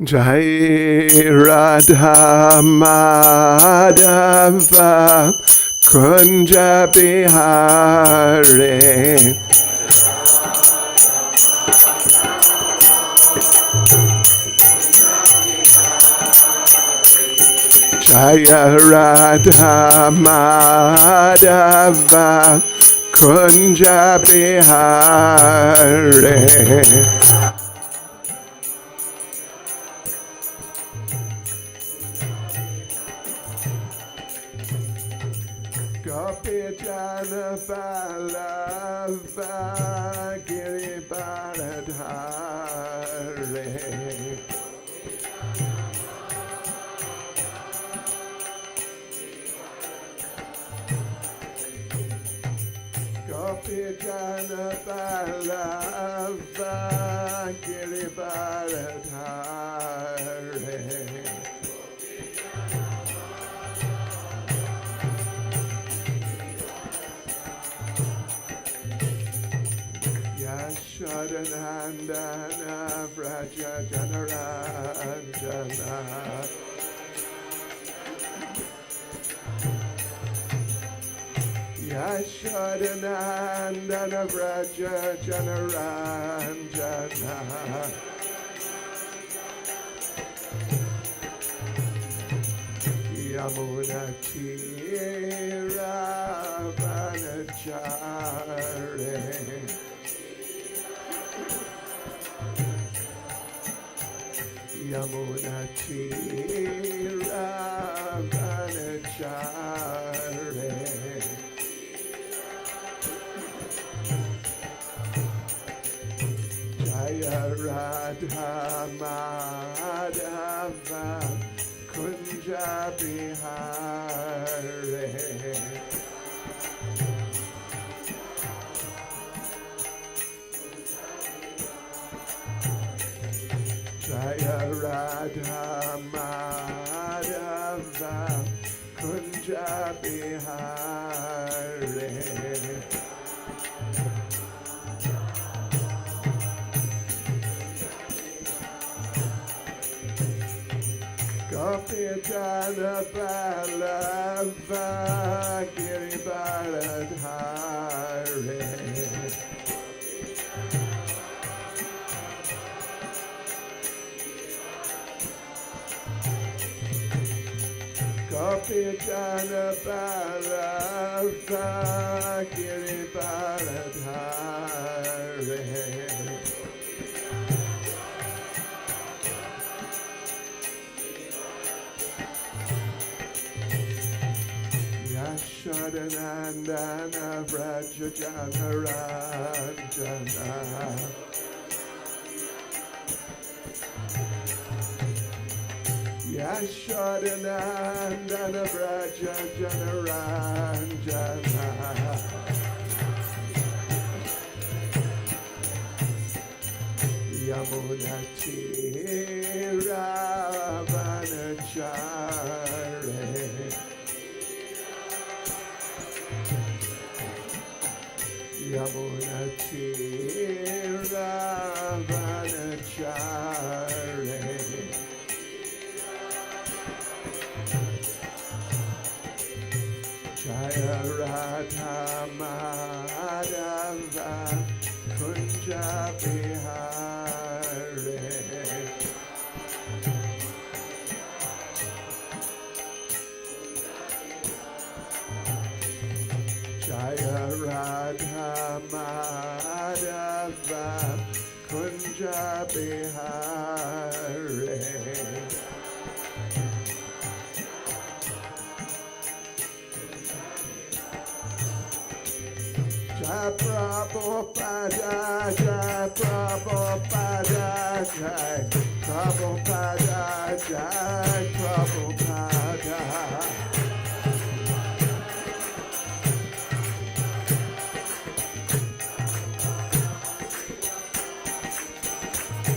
Jai Radha Madhava Kunja Bihari Jaya Radha Madhava Kunja Bihari Jana Balava Giri Baradhare Gopi Jana Balava Giri Baradhare Yashodanandana Vraja Janaranjana Yashodanandana Vraja Janaranjana Yamuna Tira Vanachare Yamuna Tira Vanachare Jaya Radha Madhava Kunja Bihari Jaya Radha Madhava Kunja Bihari Gopi Jana Balava Giri Baradhare Gopi Jana Balava Giri Baradhare Yashodanandana Vraja Janaranjana Yashodanandana Vraja Janaranjana Yamuna Tira Vanachare Yamuna Tira Vanachare Jaya Radha Madhava Kunja Bihari Jaya Radha Madhava Kunja Bihari Jai Prabhupada, Jai Prabhupada, Jai Prabhupada, Jai Prabhupada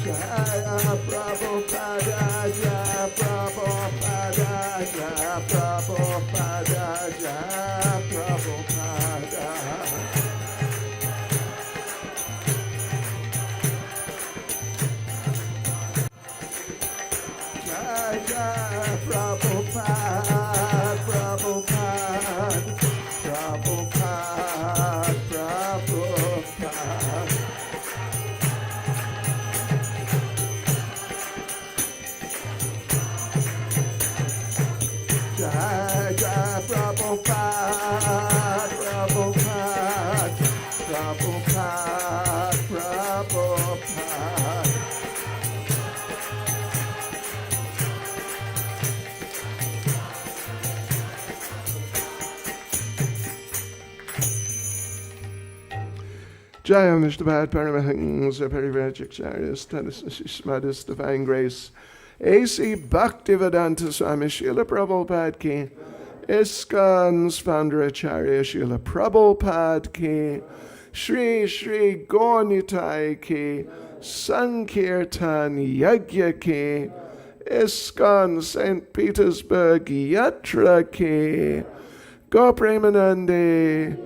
Jaya Prabhupada, Jaya Prabhupada, Jaya Prabhupada, Jaya Prabhupada. Jaya Vishnupada Paramahans, Parivrajacharya, Status Divine Grace, A.C. Bhaktivedanta Swami Srila Prabhupada Ki, ISKCON's founder Acharya Srila Prabhupada Ki, Shri Shri Gaunitai Ki, Sankirtan Yagya Ki, ISKCON St. Petersburg Yatra Ki, Gopremanande,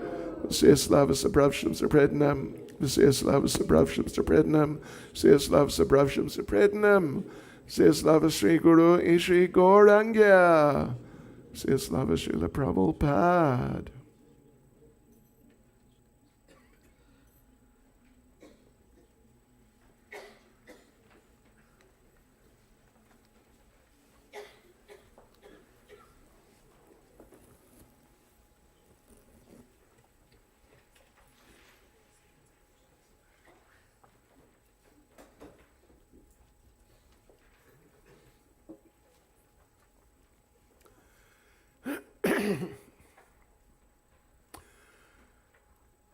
Все слава собравшимся пред нам, все слава собравшимся пред нам, все слава собравшимся пред нам, все слава Шри Гуру и Шри Gauranga, все слава Шрила Прабхупад.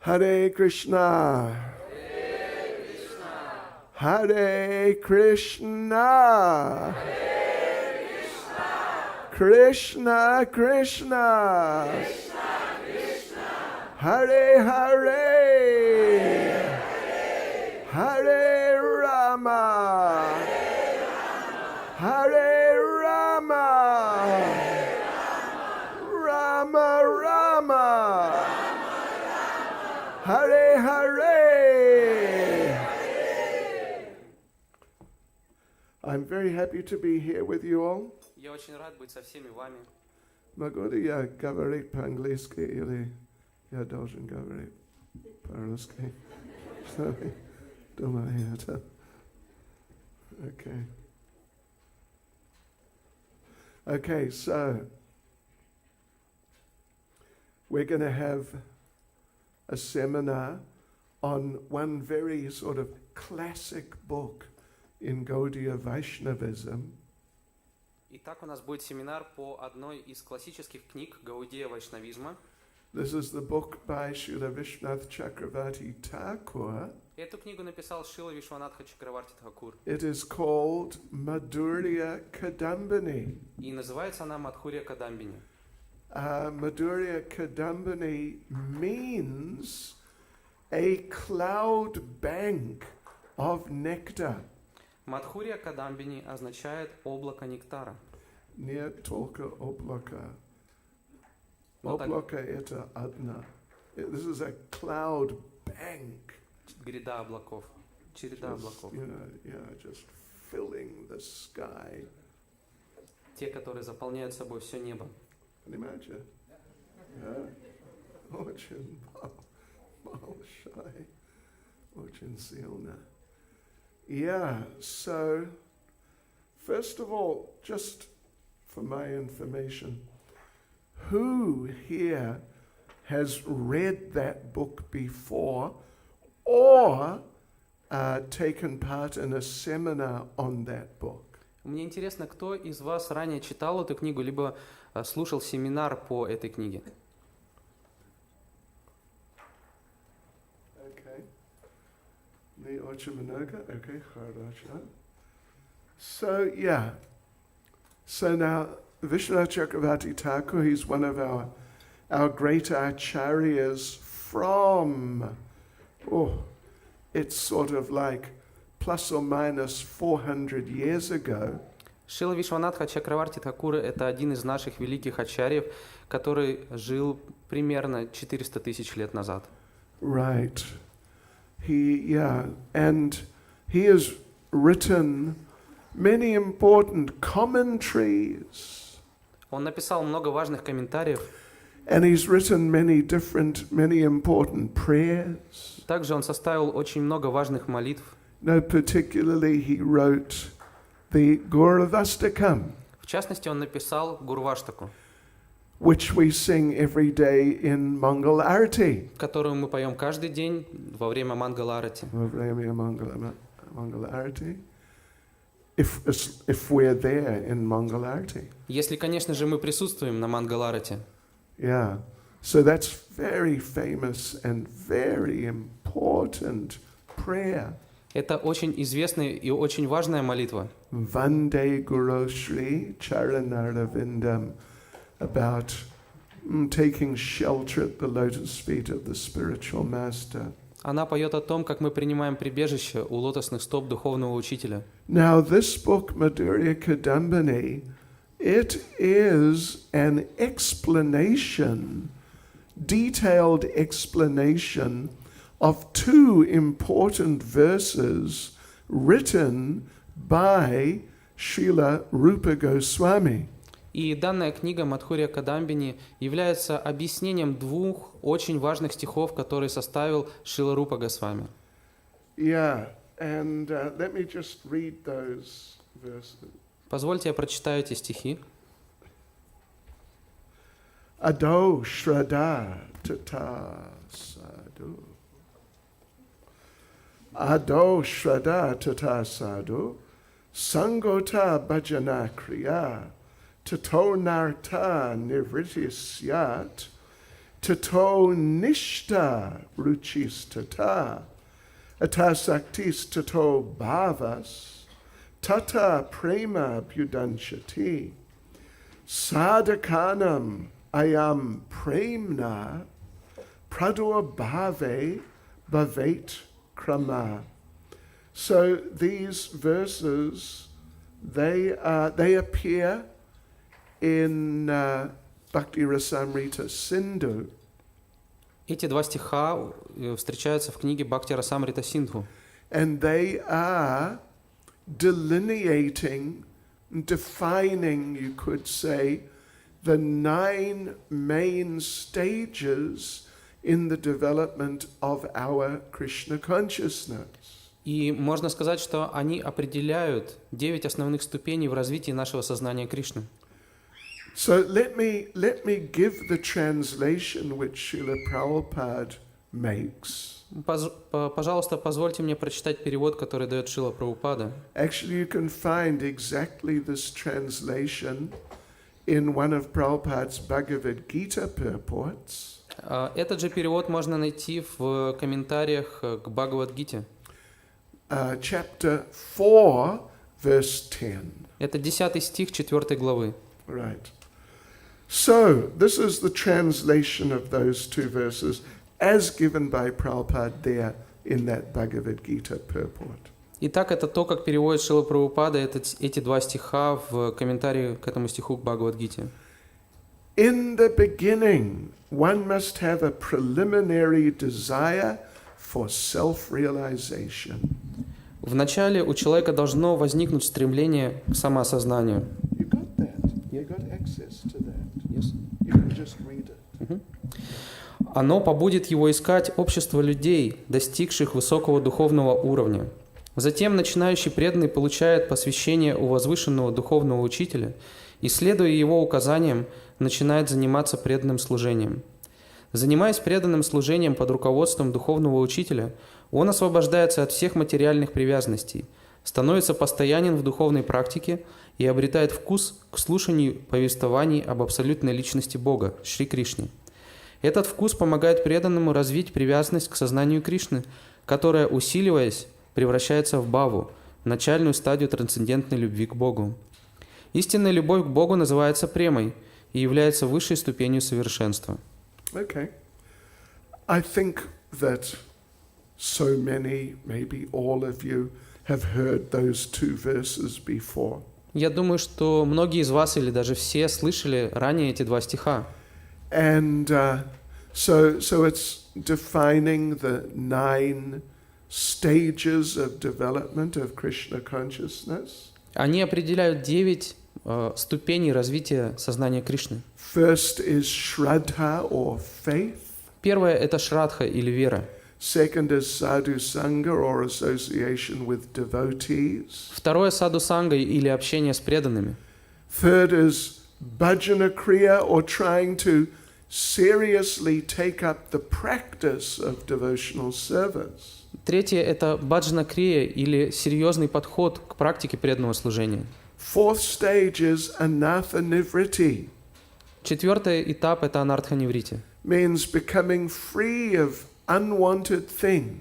Hare Krishna. Hare Krishna. Krishna Krishna. Hare Hare. Hare Rama. Hare Rama. Rama Rama. Hare Hare. I'm very happy to be here with you all. Я очень рад быть со всеми вами. Могу ли я говорить по-английски или я должен говорить по-русски? Думаю, это. Okay. Okay, so we're going to have a seminar on one very sort of classic book in Gaudiya Vaishnavism. Итак, у нас будет семинар по одной из классических книг Гаудия Вайшнавизма. This is the book by Srila Vishwanath Chakravarti Thakur. Эту книгу написал Шрила Вишванатха Чакраварти Тхакур. It is called Mадхурья-кадамбини. И называется она Мадхурья-кадамбини. Mадхурья-кадамбини means a cloud bank of nectar. Мадхурья-кадамбини означает облако нектара. Не только облако. Облако это одно. This is a cloud bank. Гряда облаков. Череда облаков. Just filling the sky. Те, которые заполняют собой все небо. Imagine. Очень большой, очень сильно. Yeah, so first of all, just for my information, who here has read that book before or taken part in a seminar on that book? Мне интересно, кто из вас ранее читал эту книгу, либо слушал семинар по этой книге? Okay. Не очень много. Okay, хорошо. So, yeah. So now, Vishwanath Chakravarti Thakur, he's one of our great acharyas from, it's sort of like plus or minus 400 years ago. Шрила Вишванатха Чакраварти Тхакур – это один из наших великих ачарьев, который жил примерно 400 тысяч лет назад. Right. And he has written many important commentaries. Он написал много важных комментариев. And he's written many important prayers. Также он составил очень много важных молитв. No, particularly he wrote the Gauravastakam, В частности, он написал Гурваштаку, which we sing every day in Mangal Arati. которую мы поем каждый день во время Мангала-арати. Mangal Arati. If we're there in Mangal Arati. Если, конечно же, мы присутствуем на Мангала-арати. Yeah. So that's very famous and very important prayer. Это очень известная и очень важная молитва. Vande Guru Shri Charanarvindam, about taking shelter at the lotus feet of the spiritual master. Она поет о том, как мы принимаем прибежище у лотосных стоп духовного учителя. Now this book, Mадхурья-кадамбини, it is an explanation, detailed explanation of two important verses written by Srila Rupa Goswami. И данная книга Мадхурья-кадамбини является объяснением двух очень важных стихов, которые составил Шрила Рупа Госвами. Yeah, and let me just read those verses. Позвольте, я прочитаю эти стихи. Ado Shraddha Tata Sadhu. Ado Shraddha Tata Sadhu. Sangota Bhajana Kriya. Tato Narta Nivrityat. Tato Nishta Ruchis Tata. Atasaktis Tato Bhavas. Tata Prema Bhudanshati. Sadhakanam Ayam Premna Pradur Bhave Bhavet Krama. So these verses, they appear in Bhakti Rasamrita Sindhu. Эти два стиха встречаются в книге Бхакти Расамрита Синдху. And they are delineating, defining, you could say, the 9 main stages in the development of our Krishna consciousness. И можно сказать, что они определяют 9 основных ступеней в развитии нашего сознания Кришны. So let me give the translation which Srila Prabhupada makes. Пожалуйста, позвольте мне прочитать перевод, который дает Шрила Прабхупада. Actually, you can find exactly this translation in one of Prabhupada's Bhagavad Gita purports. Этот же перевод можно найти в комментариях к Бхагавад-гите. Chapter 4, verse 10. Это 10 стих 4 главы. Right. So, this is the translation of those two verses as given by Prabhupada there in that Bhagavad Gita purport. Итак, это то, как переводит Шрила Прабхупада эти два стиха в комментарии к этому стиху к Бхагавад-гите. In the beginning, one must have a preliminary desire for self-realization. В начале у человека должно возникнуть стремление к самоосознанию. You got that? You got access to that? Yes. You can just read it. Оно побудит его искать общество людей, достигших высокого духовного уровня. Затем начинающий преданный получает посвящение у возвышенного духовного учителя и, следуя его указаниям, начинает заниматься преданным служением. Занимаясь преданным служением под руководством духовного учителя, он освобождается от всех материальных привязанностей, становится постоянен в духовной практике и обретает вкус к слушанию повествований об абсолютной личности Бога, Шри Кришне. Этот вкус помогает преданному развить привязанность к сознанию Кришны, которая, усиливаясь, превращается в бхаву, начальную стадию трансцендентной любви к Богу. Истинная любовь к Богу называется премой и является высшей ступенью совершенства. Okay. I think that so many, maybe all of you, have heard those two verses before. Я думаю, что многие из вас или даже все слышали ранее эти два стиха. And so it's defining the 9 stages of development of Krishna consciousness. Они определяют 9 ступеней развития сознания Кришны. First is Shraddha or faith. Первое – это шрадха или вера. Second is Sadhu Sangha or association with devotees. Второе – саду санга или общение с преданными. Third is Bhajana Kriya or trying to seriously take up the practice of devotional service. Третье – это баджана крия или серьезный подход к практике преданного служения. Fourth stage is Anartha Nivriti. Четвертый этап – это анартха-ниврити. Means becoming free of unwanted things.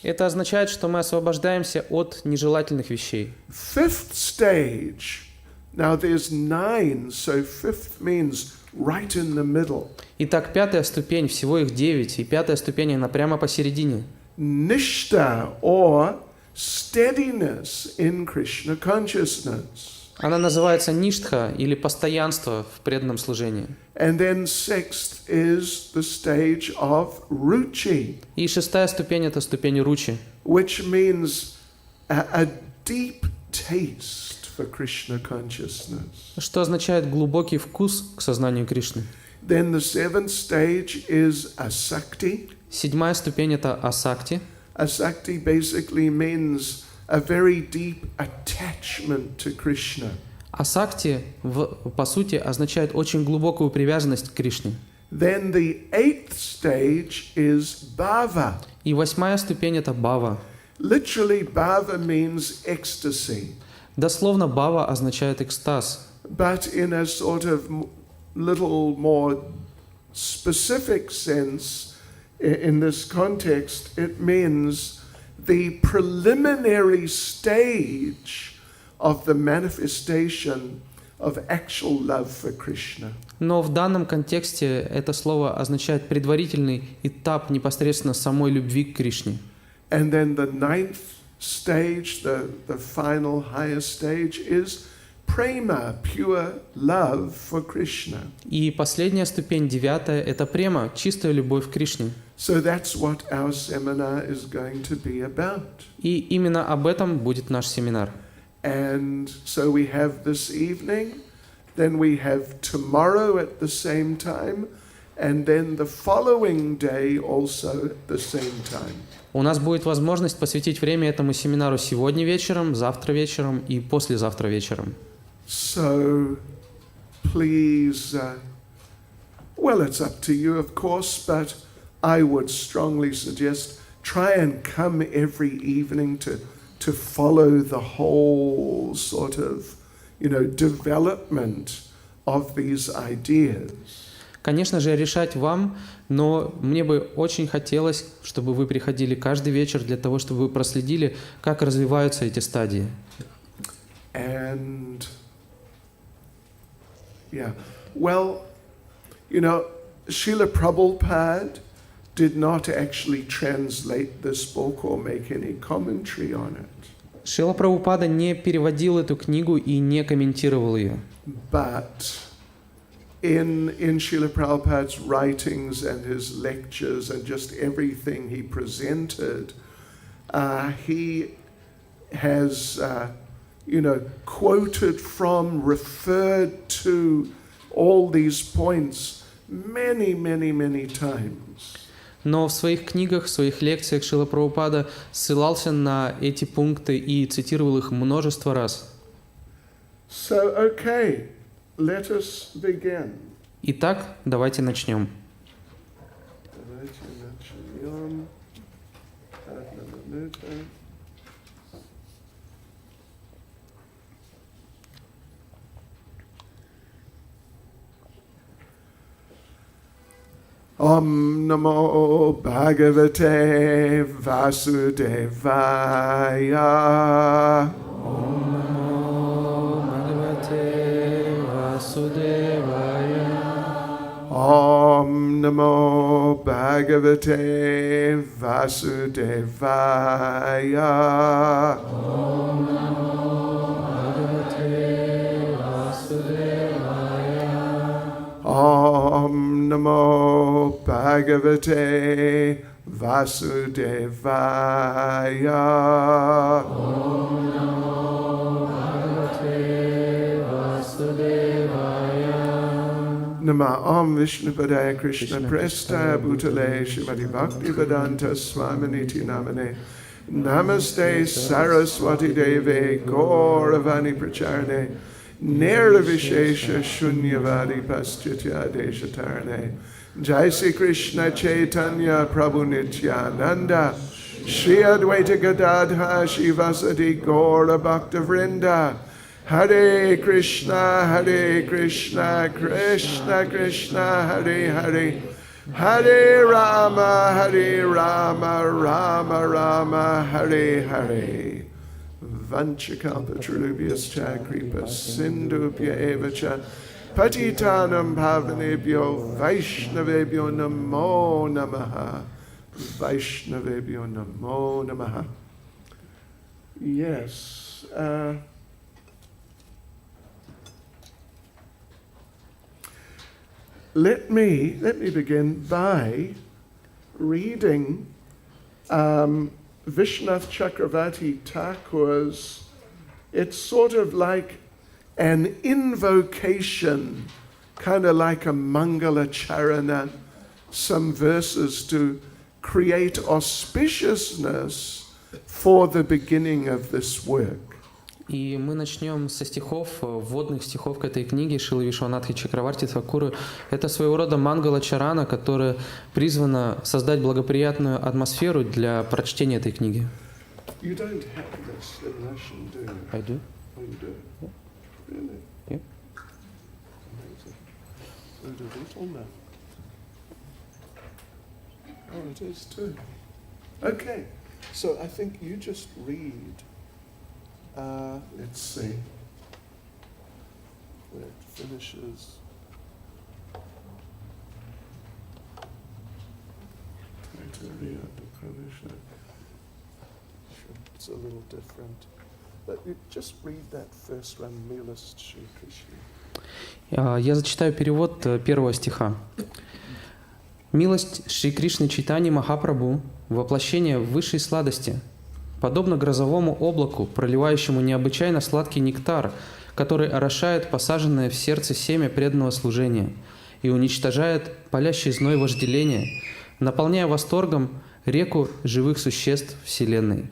Это означает, что мы освобождаемся от нежелательных вещей. Fifth stage. Now there's 9, so fifth means right in the middle. Итак, пятая ступень, всего их 9, и пятая ступень, она прямо посередине. Nishta or steadiness in Krishna consciousness. Она называется ништха или постоянство в преданном служении. And then sixth is the stage of ruchi, И шестая ступень – это ступень ручи, which means a deep taste for Krishna consciousness. что означает глубокий вкус к сознанию Кришны. Then the seventh stage is asakti. Седьмая ступень – это асакти. Asakti basically means a very deep attachment to Krishna. Асакти, по сути, означает очень глубокую привязанность к Кришне. Then the eighth stage is bhava. И восьмая ступень – это бхава. Literally, bhava means ecstasy. Дословно бхава означает экстаз. But in a sort of little more specific sense, in this context, it means the preliminary stage of the manifestation of actual love for Krishna. Но в данном контексте это слово означает предварительный этап непосредственно самой любви к Кришне. And then the ninth stage, the final higher stage, is prema, pure love for Krishna. И последняя ступень, девятая, это према, чистая любовь к Кришне. So that's what our seminar is going to be about. И именно об этом будет наш семинар. And so we have this evening, then we have tomorrow at the same time, and then the following day also at the same time. У нас будет возможность посвятить время этому семинару сегодня вечером, завтра вечером и послезавтра вечером. So please, well, it's up to you, of course, but I would strongly suggest try and come every evening to follow the whole sort of, development of these ideas. Конечно же, решать вам, но мне бы очень хотелось, чтобы вы приходили каждый вечер для того, чтобы вы проследили, как развиваются эти стадии. And, yeah, well, Srila Prabhupada did not actually translate this book or make any commentary on it. Шрила Прабхупада не переводил эту книгу и не комментировал ее. But in Srila Prabhupada's writings and his lectures and just everything he presented, he has, quoted from, referred to all these points many, many, many times. Но в своих книгах, в своих лекциях Шрила Прабхупада ссылался на эти пункты и цитировал их множество раз. So, okay, let us begin. Итак, давайте начнем. Om Namo Bhagavate Vasudevaya. Om Namo Bhagavate Vasudevaya. Om Namo Bhagavate Vasudevaya. Om Namo Bhagavate Vasudevaya. Om Namo Bhagavate Vasudevaya. Om Namo Bhagavate Nama Om Vishnupadaya Krishna Presta Bhutale Shrimati Bhakti Vedanta Swaminiti Namane Namaste Saraswati Deve Gauravani Pracharne Nirvishesha Shunyavadi Paschitya Deshatarne Jai Sri Krishna Chaitanya Prabhu Nityananda Shri Advaita Gadadha Shivasati Gaura Bhakta Vrinda Hare Krishna, Krishna Krishna, Hare Hare, Hare Rama, Rama Rama, Hare Hare. Vanchakalpatarubhyascha kripa sindhubhya evacha patitanam bhavanebhyo vaishnavebhyo namo namaha. Vaishnavebhyo namo namaha. Yes. Let me begin by reading Vishnath Chakravarti Thakur's, it's sort of like an invocation, kind of like a Mangala Charana, some verses to create auspiciousness for the beginning of this work. И мы начнем со стихов, вводных стихов к этой книге Шрилы Вишванатхи Чакраварти Тхакура. Это своего рода мангала чарана, которая призвана создать благоприятную атмосферу для прочтения этой книги. You don't have this in Russian, do you? I do. Oh, you do? Yeah. Really? Yeah. Amazing. So do little now. Oh, it is too. Okay, so I think you just read. Let's see where it finishes. It's a little different. But you just read that first one, Milost Shri Krishna. Я зачитаю перевод первого стиха. «Милость Шри Кришны Чайтаньи Махапрабху, воплощение высшей сладости, подобно грозовому облаку, проливающему необычайно сладкий нектар, который орошает посаженное в сердце семя преданного служения и уничтожает палящий зной вожделения, наполняя восторгом реку живых существ Вселенной.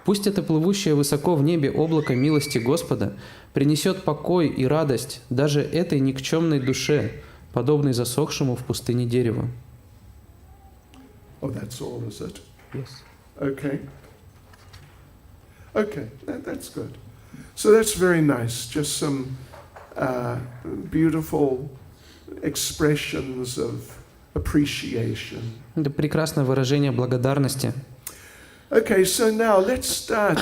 Пусть это плывущее высоко в небе облако милости Господа принесет покой и радость даже этой никчемной душе, подобной засохшему в пустыне дереву». Oh, that's all, is it? Yes. Okay. Okay, that's good. So that's very nice. Just some beautiful expressions of appreciation. Это прекрасное выражение благодарности. Okay, so now let's start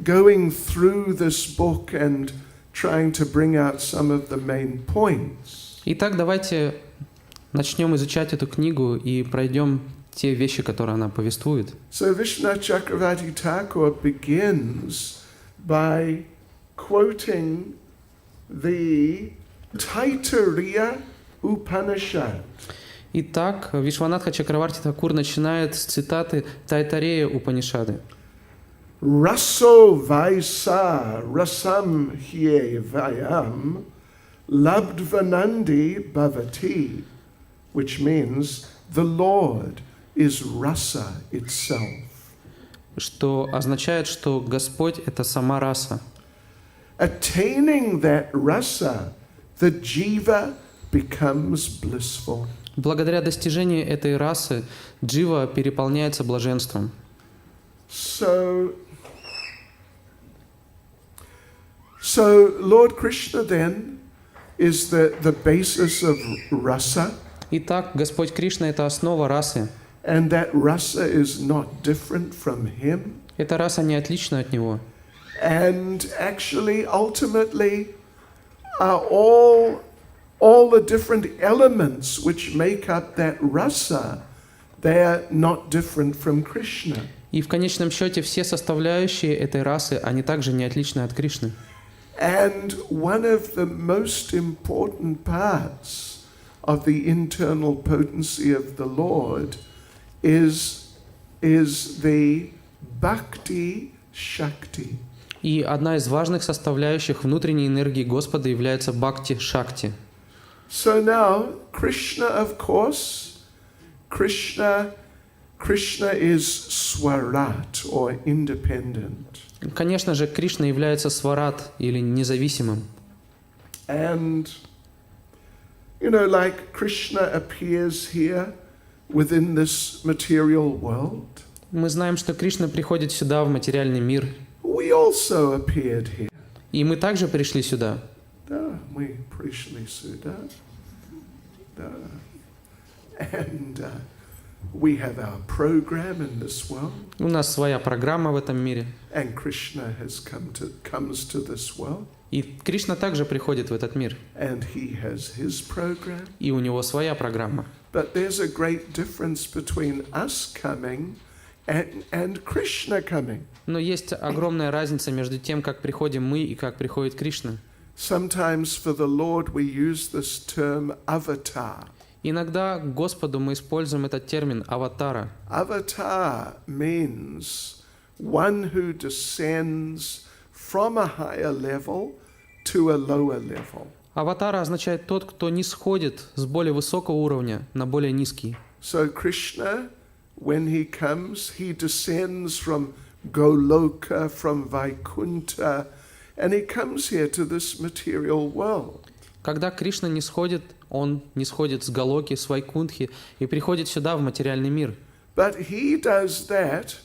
going through this book and trying to bring out some of the main points. Итак, давайте начнем изучать эту книгу и пройдем те вещи, которые она повествует. So Vishnath Chakravarti Thakur begins by quoting the Taittiriya Upanishad. Итак, Вишванатха Чакраварти Тхакур начинает с цитаты Тайтарея Упанишады. Raso Vaisa Rasam Hye Vayam Labdvanandi Bhavati, which means the Lord is rasa itself. Что означает, что Господь — это сама раса. Attaining that rasa, the jiva becomes blissful. Благодаря достижению этой расы джива переполняется блаженством. So Lord Krishna then is the basis of rasa. Итак, Господь Кришна — это основа расы. And that rasa is not different from him. Эта раса не отлична от него. And actually, ultimately, all the different elements which make up that rasa, they are not different from Krishna. И в конечном счете все составляющие этой расы, они также не отличны от Кришны. And one of the most important parts of the internal potency of the Lord is the Bhakti Shakti. И одна из важных составляющих внутренней энергии Господа является Бхакти Шакти. So now, Krishna, of course, Krishna is Swarat, or independent. Конечно же, Кришна является сварат или независимым. And, like Krishna appears here within this material world. Мы знаем, что Кришна приходит сюда, в материальный мир. We also appeared here. И мы также пришли сюда. Да, мы пришли сюда. Да. And we have our program in this world. У нас своя программа в этом мире. And Krishna comes to this world. И Кришна также приходит в этот мир. And he has his program. И у него своя программа. But there's a great difference between us coming and Krishna coming. Но есть огромная разница между тем, как приходим мы и как приходит Кришна. Sometimes for the Lord we use this term avatar. Иногда к Господу мы используем этот термин аватара. Avatar means one who descends from a higher level to a lower level. Аватара означает тот, кто не сходит с более высокого уровня на более низкий. So Krishna, when he comes, he descends from Goloka, from Vaikuntha, and he comes here to this material world. Когда Кришна не сходит, он не сходит с Галоки, с Вайкунтхи и приходит сюда, в материальный мир. But he does that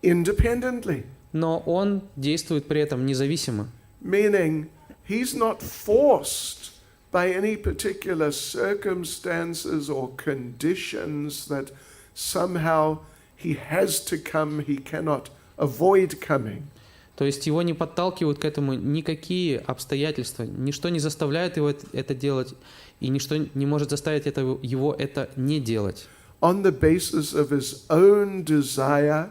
independently. Но он действует при этом независимо. Meaning, he's not forced by any particular circumstances or conditions that somehow he has to come, he cannot avoid coming. То есть его не подталкивают к этому никакие обстоятельства, ничто не заставляет его это делать, и ничто не может заставить его это не делать. On the basis of his own desire,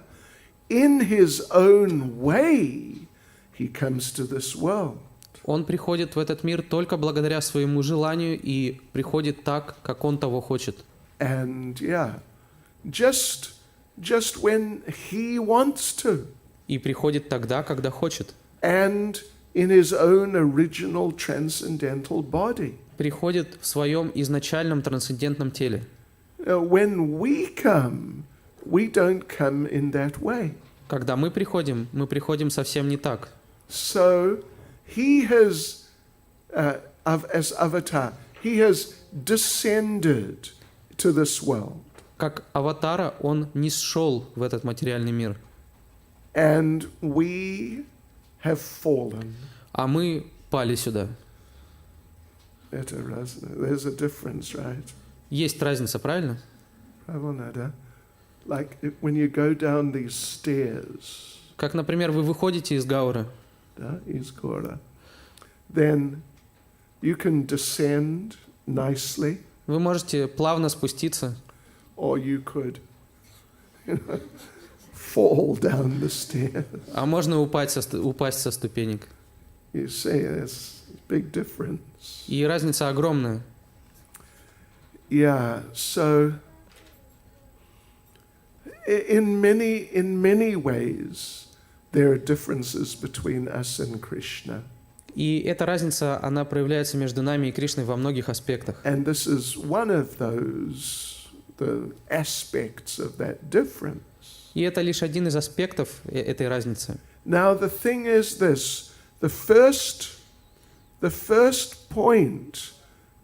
in his own way, he comes to this world. Он приходит в этот мир только благодаря своему желанию и приходит так, как он того хочет. And just when he wants to. И приходит тогда, когда хочет. And in his own original transcendental body. Приходит в своем изначальном трансцендентном теле. When we come, we don't come in that way. Когда мы приходим совсем не так. So he has, as avatar, he has descended to this world. Как аватара он нисшел в этот материальный мир. And we have fallen. А мы пали сюда. There's a difference, right? Есть разница, правильно? Like when you go down these stairs. Как, например, вы выходите из Гауры. Да, из Гаура. Then you can descend nicely. Вы можете плавно спуститься. Or you could, fall down the stairs. А можно упасть со ступенек. You see, there's a big difference. И разница огромная. Yeah, so in many ways there are differences between us and Krishna. И эта разница, она проявляется между нами и Кришной во многих аспектах. And this is one of the aspects of that difference. И это лишь один из аспектов этой разницы. Now the thing is this, the first point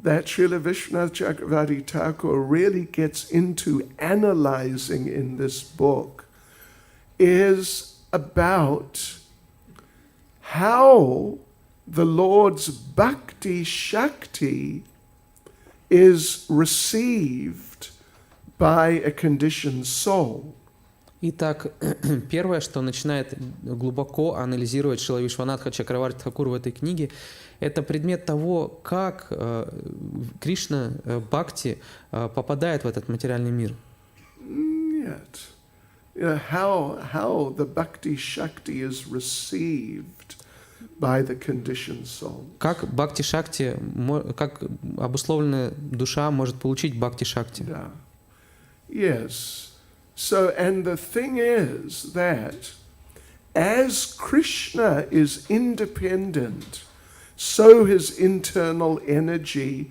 that Srila Vishwanath Chakravarti Thakur really gets into analyzing in this book is about how the Lord's Bhakti Shakti is received by a conditioned soul. Итак, первое, что начинает глубоко анализировать Шрила Вишванатха Чакраварти Тхакур в этой книге, это предмет того, как Кришна, Бхакти, попадает в этот материальный мир. Нет. How the Bhakti Shakti is received by the conditioned soul. Как Бхакти Шакти, как обусловленная душа может получить Бхакти Шакти? Yeah. Yes. So, and the thing is that as Krishna is independent, so his internal energy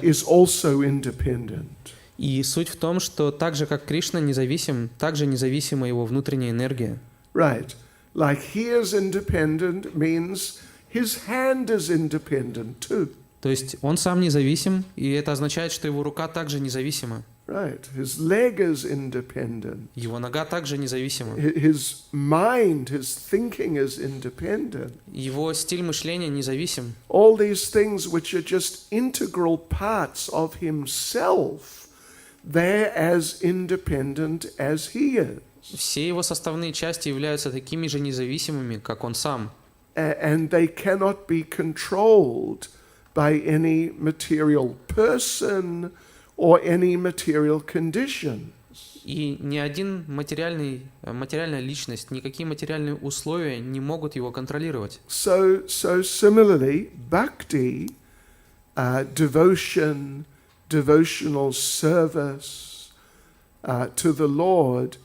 is also independent. И суть в том, что так же, как Кришна независим, так же независима его внутренняя энергия. Right. Like he is independent means his hand is independent too. То есть он сам независим, и это означает, что его рука также независима. Right. His leg is independent. Его нога также независима. His mind, his thinking is independent. Его стиль мышления независим. All these things which are just integral parts of himself, they're as independent as he is. Все его составные части являются такими же независимыми, как он сам. And they cannot be controlled by any material person or any material conditions. И ни один материальная личность, никакие материальные условия не могут его контролировать. So similarly, bhakti, devotion, devotional service to the Lord,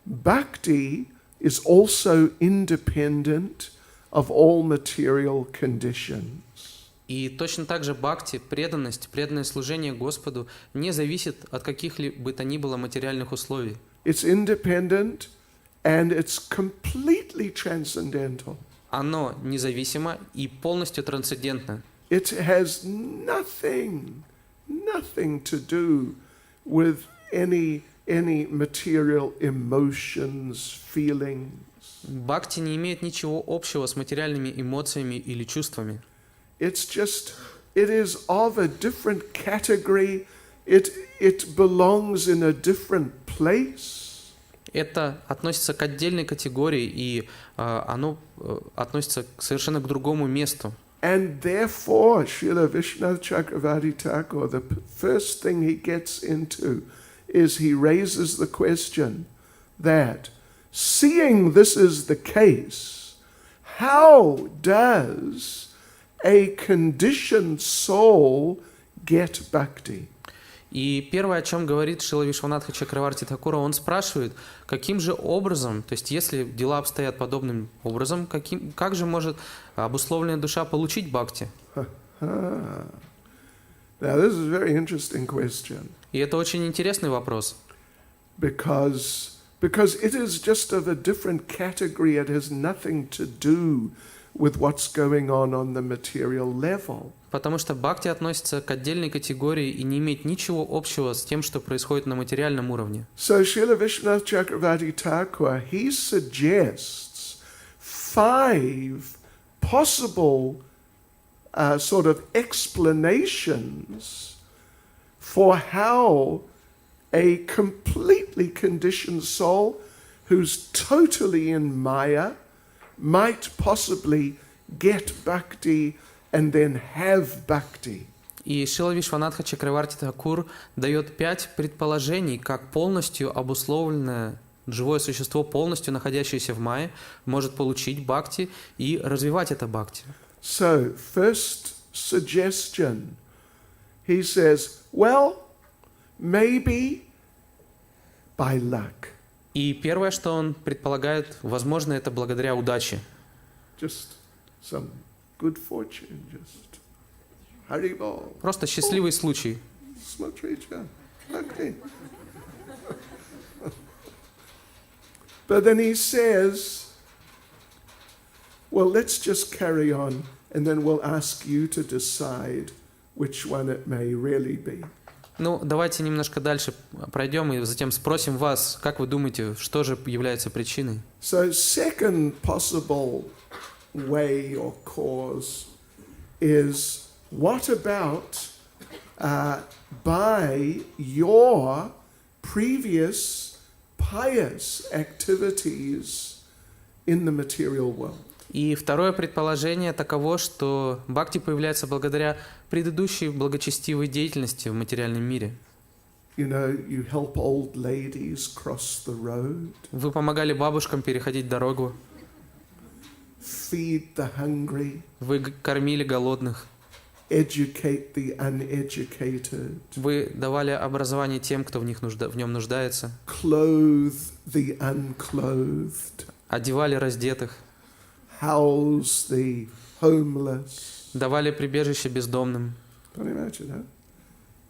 bhakti is also independent of all material conditions. И точно так же бхакти, преданность, преданное служение Господу не зависит от каких-либо то ни было материальных условий. It's independent and it's completely transcendental. Оно независимо и полностью трансцендентно. It has nothing to do with any material emotions, feelings. Бхакти не имеет ничего общего с материальными эмоциями или чувствами. It's just, it is of a different category. It belongs in a different place. Это относится к отдельной категории, и оно относится совершенно к другому месту. And therefore, Srila Vishnu Chakravarti Thakur, the first thing he gets into is he raises the question that, seeing this is the case, how does a conditioned soul get bhakti? И первое, о чем говорит Шрила Вишванатха Чакраварти Thakura, он спрашивает, каким же образом, то есть если дела обстоят подобным образом, как же может обусловленная душа получить бхакти? Now this is a very interesting question. И это очень интересный вопрос. Because it is just of a different category. It has nothing to do with what's going on the material level. Потому что бхакти относится к отдельной категории и не имеет ничего общего с тем, что происходит на материальном уровне. So Srila Vishnu Chakravarti Thakur, he suggests 5 possible sort of explanations for how a completely conditioned soul who's totally in Maya might possibly get bhakti and then have bhakti. И Шрила Вишванатха Чакраварти Thakura дает 5 предположений, как полностью обусловленное живое существо, полностью находящееся в майе, может получить бхакти и развивать это бхакти. So, first suggestion, he says, well, maybe by luck. И первое, что он предполагает, возможно, это благодаря удаче. Just some good fortune, just Haribol. Просто счастливый случай. Смотрите, okay. But then he says, well, let's just carry on, and then we'll ask you to decide which one it may really be. Ну, давайте немножко дальше пройдем и затем спросим вас, как вы думаете, что же является причиной? So, second possible way or cause is, what about by your previous pious activities in the material world? И второе предположение таково, что бхакти появляется благодаря предыдущей благочестивой деятельности в материальном мире. You know, you help old ladies cross the road. Вы помогали бабушкам переходить дорогу. Feed the hungry. Вы кормили голодных. Educate the uneducated. Вы давали образование тем, кто в нем нуждается. Clothe the unclothed. Одевали раздетых. House the homeless. давали прибежище бездомным. Can you imagine that?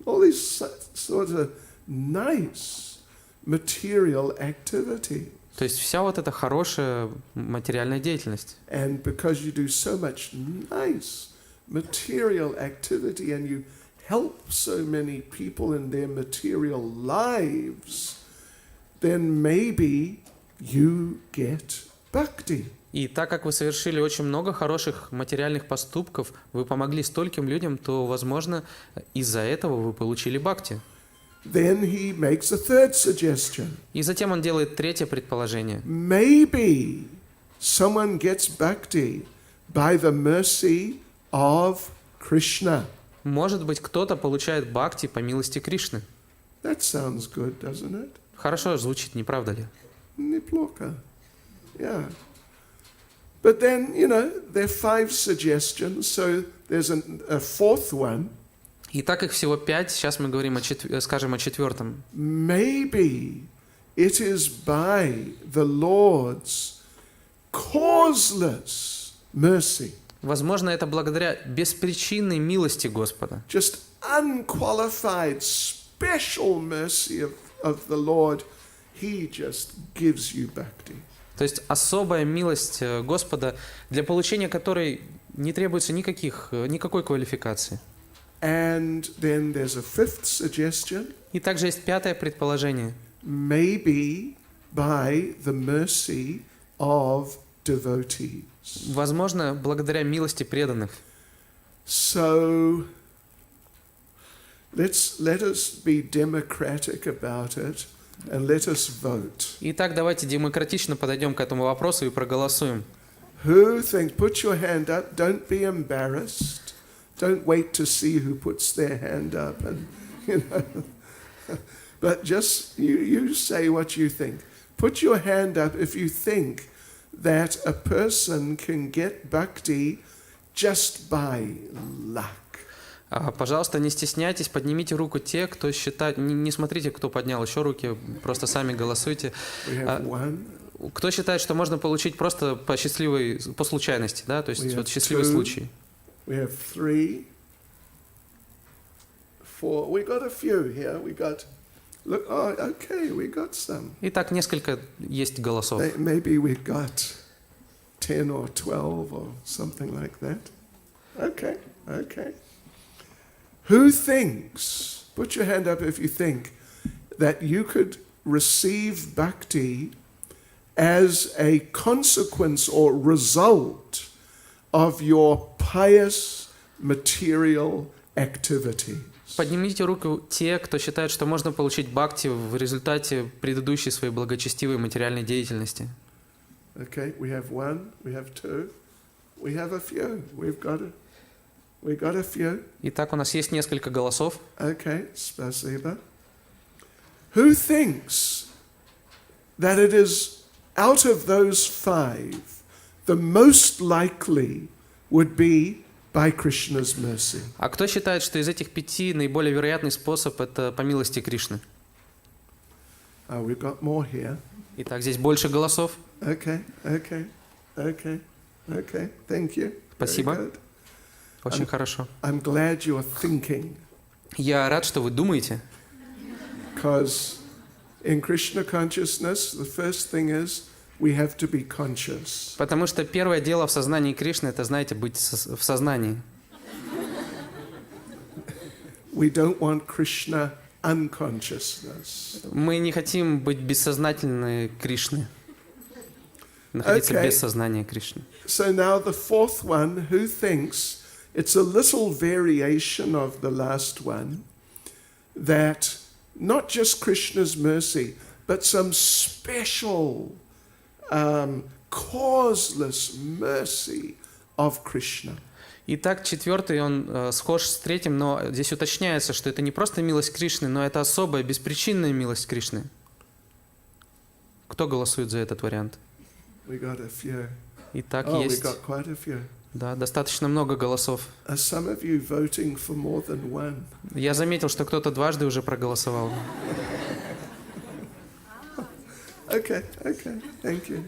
All these sort of nice material activity. То есть вся вот эта хорошая материальная деятельность. And because you do so much nice material activity and you help so many people in their material lives, then maybe you get bhakti. И так как вы совершили очень много хороших материальных поступков, вы помогли стольким людям, то, возможно, из-за этого вы получили бхакти. Then he makes a third suggestion. И затем он делает третье предположение. Maybe someone gets bhakti by the mercy of Krishna. Может быть, кто-то получает бхакти по милости Кришны. That sounds good, doesn't it? Хорошо звучит, не правда ли? Neplokka. Yeah. But then, there are 5 suggestions, so there's a fourth one. И так их всего 5, сейчас мы говорим скажем о четвертом. Maybe it is by the Lord's causeless mercy. Возможно, это благодаря беспричинной милости Господа. Just unqualified, special mercy of the Lord. He just gives you bhakti. То есть особая милость Господа, для получения которой не требуется никакой квалификации. And then there's a 5th suggestion. И также есть 5-е предположение. Maybe by the mercy of devotees. Возможно, благодаря милости преданных. So let us be democratic about it and let us vote. Итак, давайте демократично подойдем к этому вопросу и проголосуем. Who thinks? Put your hand up. Don't be embarrassed. Don't wait to see who puts their hand up, and But just you say what you think. Put your hand up if you think that a person can get bhakti just by luck. Пожалуйста, не стесняйтесь, поднимите руку те, кто считает, не смотрите, кто поднял еще руки, просто сами голосуйте. Кто считает, что можно получить просто по случайности, да, то есть вот счастливый случай. We have 3, 4. We got a few here. We got. Look, oh, okay, we got some. Итак, несколько есть голосов. Maybe we got 10 or 12 or something like that. Okay. Who thinks? Put your hand up if you think that you could receive bhakti as a consequence or result of your pious material activity. Поднимите руку те, кто считает, что можно получить бхакти в результате предыдущей своей благочестивой материальной деятельности. Okay, we have 1, we have 2, we have a few. We got a few. Итак, у нас есть несколько голосов. Okay, spasiba. Who thinks that it is out of those 5 the most likely would be by Krishna's mercy? А кто считает, что из этих 5 наиболее вероятный способ это по милости Кришны? We've got more here. Итак, здесь больше голосов. Okay. Thank you. Спасибо. Очень хорошо. I'm glad you're thinking. Я рад, что вы думаете. Because in Krishna consciousness, the first thing is we have to be conscious. Потому что первое дело в сознании Кришны — это, знаете, быть в сознании. We don't want Krishna unconsciousness. Мы не хотим быть бессознательны Кришны. Находиться без сознания Кришны. So now the fourth one, who thinks it's a little variation of the last one, that not just Krishna's mercy, but some special causeless mercy of Krishna. Итак, 4-й, он схож с 3-м, но здесь уточняется, что это не просто милость Кришны, но это особая, беспричинная милость Кришны. Кто голосует за этот вариант? We got a few. Итак, We есть... got quite a few. Да, достаточно много голосов. Are some of you voting for more than one? Я заметил, что кто-то дважды уже проголосовал. Okay. Thank you.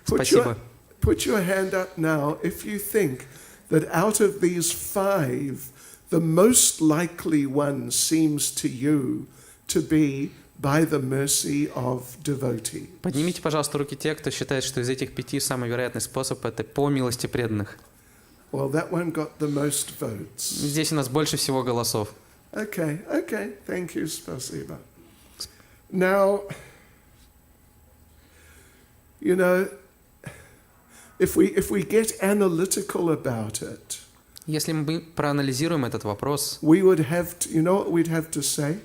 Спасибо. Put your hand up now if you think that out of these 5, the most likely one seems to you to be by the mercy of devotees. Поднимите, пожалуйста, руки те, кто считает, что из этих 5 самый вероятный способ – это по милости преданных. Well, that one got the most votes. Здесь у нас больше всего голосов. Okay, thank you, спасибо. Now, you know, if we get analytical about it, Если мы проанализируем этот вопрос, we would have to, you know what we'd have to say?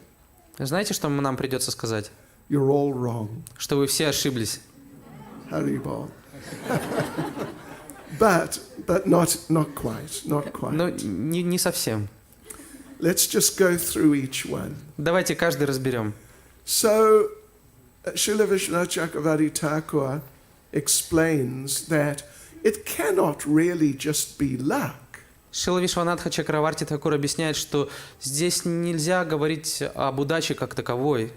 знаете, что нам придется сказать? You're all wrong. Что вы все ошиблись. Haribol. but not quite. Но не совсем. Let's just go through each one. Давайте каждый разберем. So, Srila Vishwanath Chakravarti Thakur explains that it cannot really just be luck. Шрила Вишванатха Чакраварти Тхакур объясняет, что здесь нельзя говорить об удаче как таковой.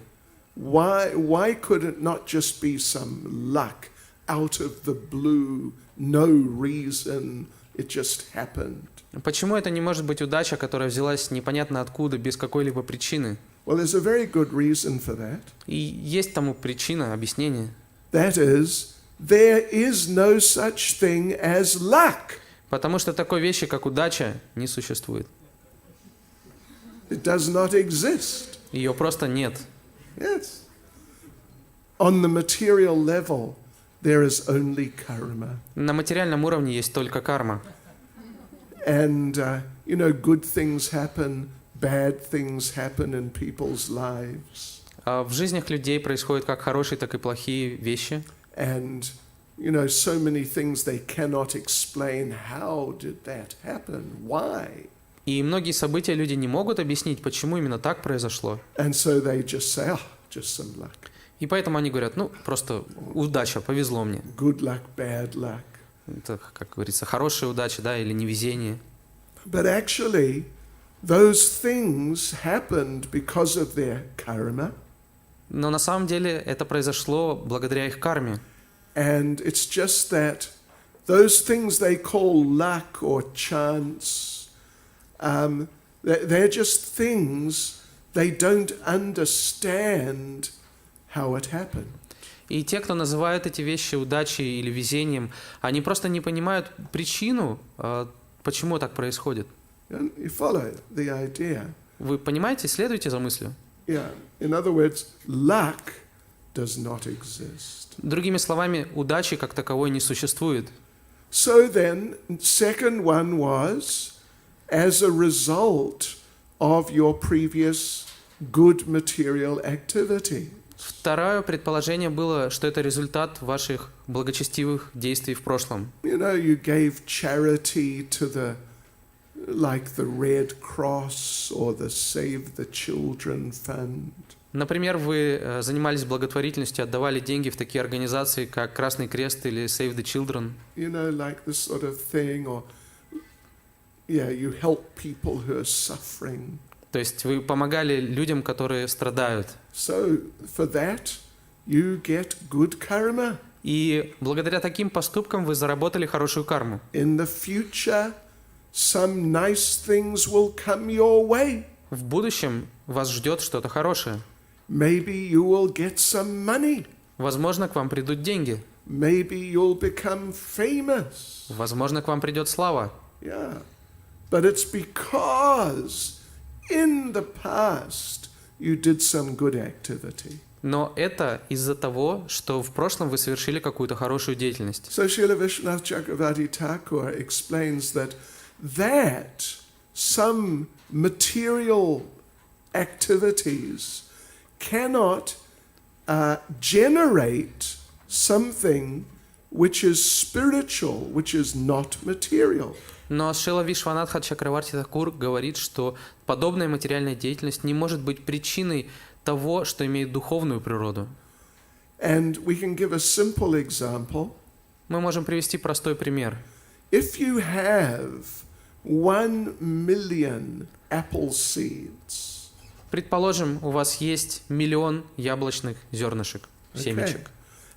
Why could it not just be some luck out of the blue, no reason, it just happened? Почему это не может быть удача, которая взялась непонятно откуда, без какой-либо причины? Well, there's a very good reason for that. И есть тому причина, объяснение. That is, there is no such thing as luck. Потому что такой вещи, как удача, не существует. It does not exist. Ее просто нет. Yes. On the material level, there is only karma. На материальном уровне есть только карма. And, you know, good things happen, bad things happen in people's lives. А в жизнях людей происходят как хорошие, так и плохие вещи. And, you know, so many things they cannot explain. How did that happen? Why? И многие события люди не могут объяснить, почему именно так произошло. And so they just say, just some luck. И поэтому они говорят, просто удача, повезло мне. Good luck, bad luck. Это, как говорится, хорошая удача, да, или невезение. But actually, those things happened because of their karma. Но на самом деле это произошло благодаря их карме. And it's just that those things they call luck or chance, they're just things they don't understand how it happened. И те, кто называют эти вещи удачей или везением, они просто не понимают причину, почему так происходит. You follow the idea. Вы понимаете, следуете за мыслью? Yeah. In other words, luck does not exist. Другими словами, удачи как таковой не существует. So then, second one was, as a result of your previous good material activity. Второе предположение было, что это результат ваших благочестивых действий в прошлом. You know, you gave charity to the Red Cross or the Save the Children Fund. Например, вы занимались благотворительностью, отдавали деньги в такие организации, как Красный Крест или Save the Children. You know, like this sort of thing, or you help people who are suffering. То есть вы помогали людям, которые страдают. So for that, you get good karma. И благодаря таким поступкам вы заработали хорошую карму. In the future, some nice things will come your way. В будущем вас ждет что-то хорошее. Maybe you will get some money. Возможно, к вам придут деньги. Maybe you'll become famous. Возможно, к вам придет слава. Yeah. But it's because in the past you did some good activity. Но это из-за того, что в прошлом вы совершили какую-то хорошую деятельность. So Srila Vishwanath Chakravarti Thakur explains that some material activities cannot generate something which is spiritual, which is not material. Но Шрила Вишванатха Чакраварти Тхакур говорит, что подобная материальная деятельность не может быть причиной того, что имеет духовную природу. And we can give a simple example. Мы можем привести простой пример. If you have 1 million apple seeds. Предположим, у вас есть 1 000 000 яблочных зернышек, семечек.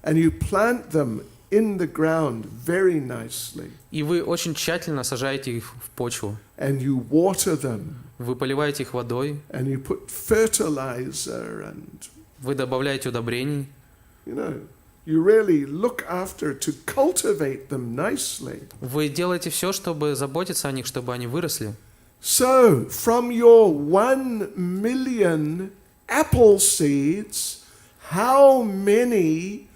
And you plant them in the ground very nicely. И вы очень тщательно сажаете их в почву. And you water them. Вы поливаете их водой, And you put fertilizer and, вы добавляете удобрений. you know, you really look after to cultivate them nicely. Вы делаете все, чтобы заботиться о них, чтобы они выросли. So, from your 1 million apple seeds, how many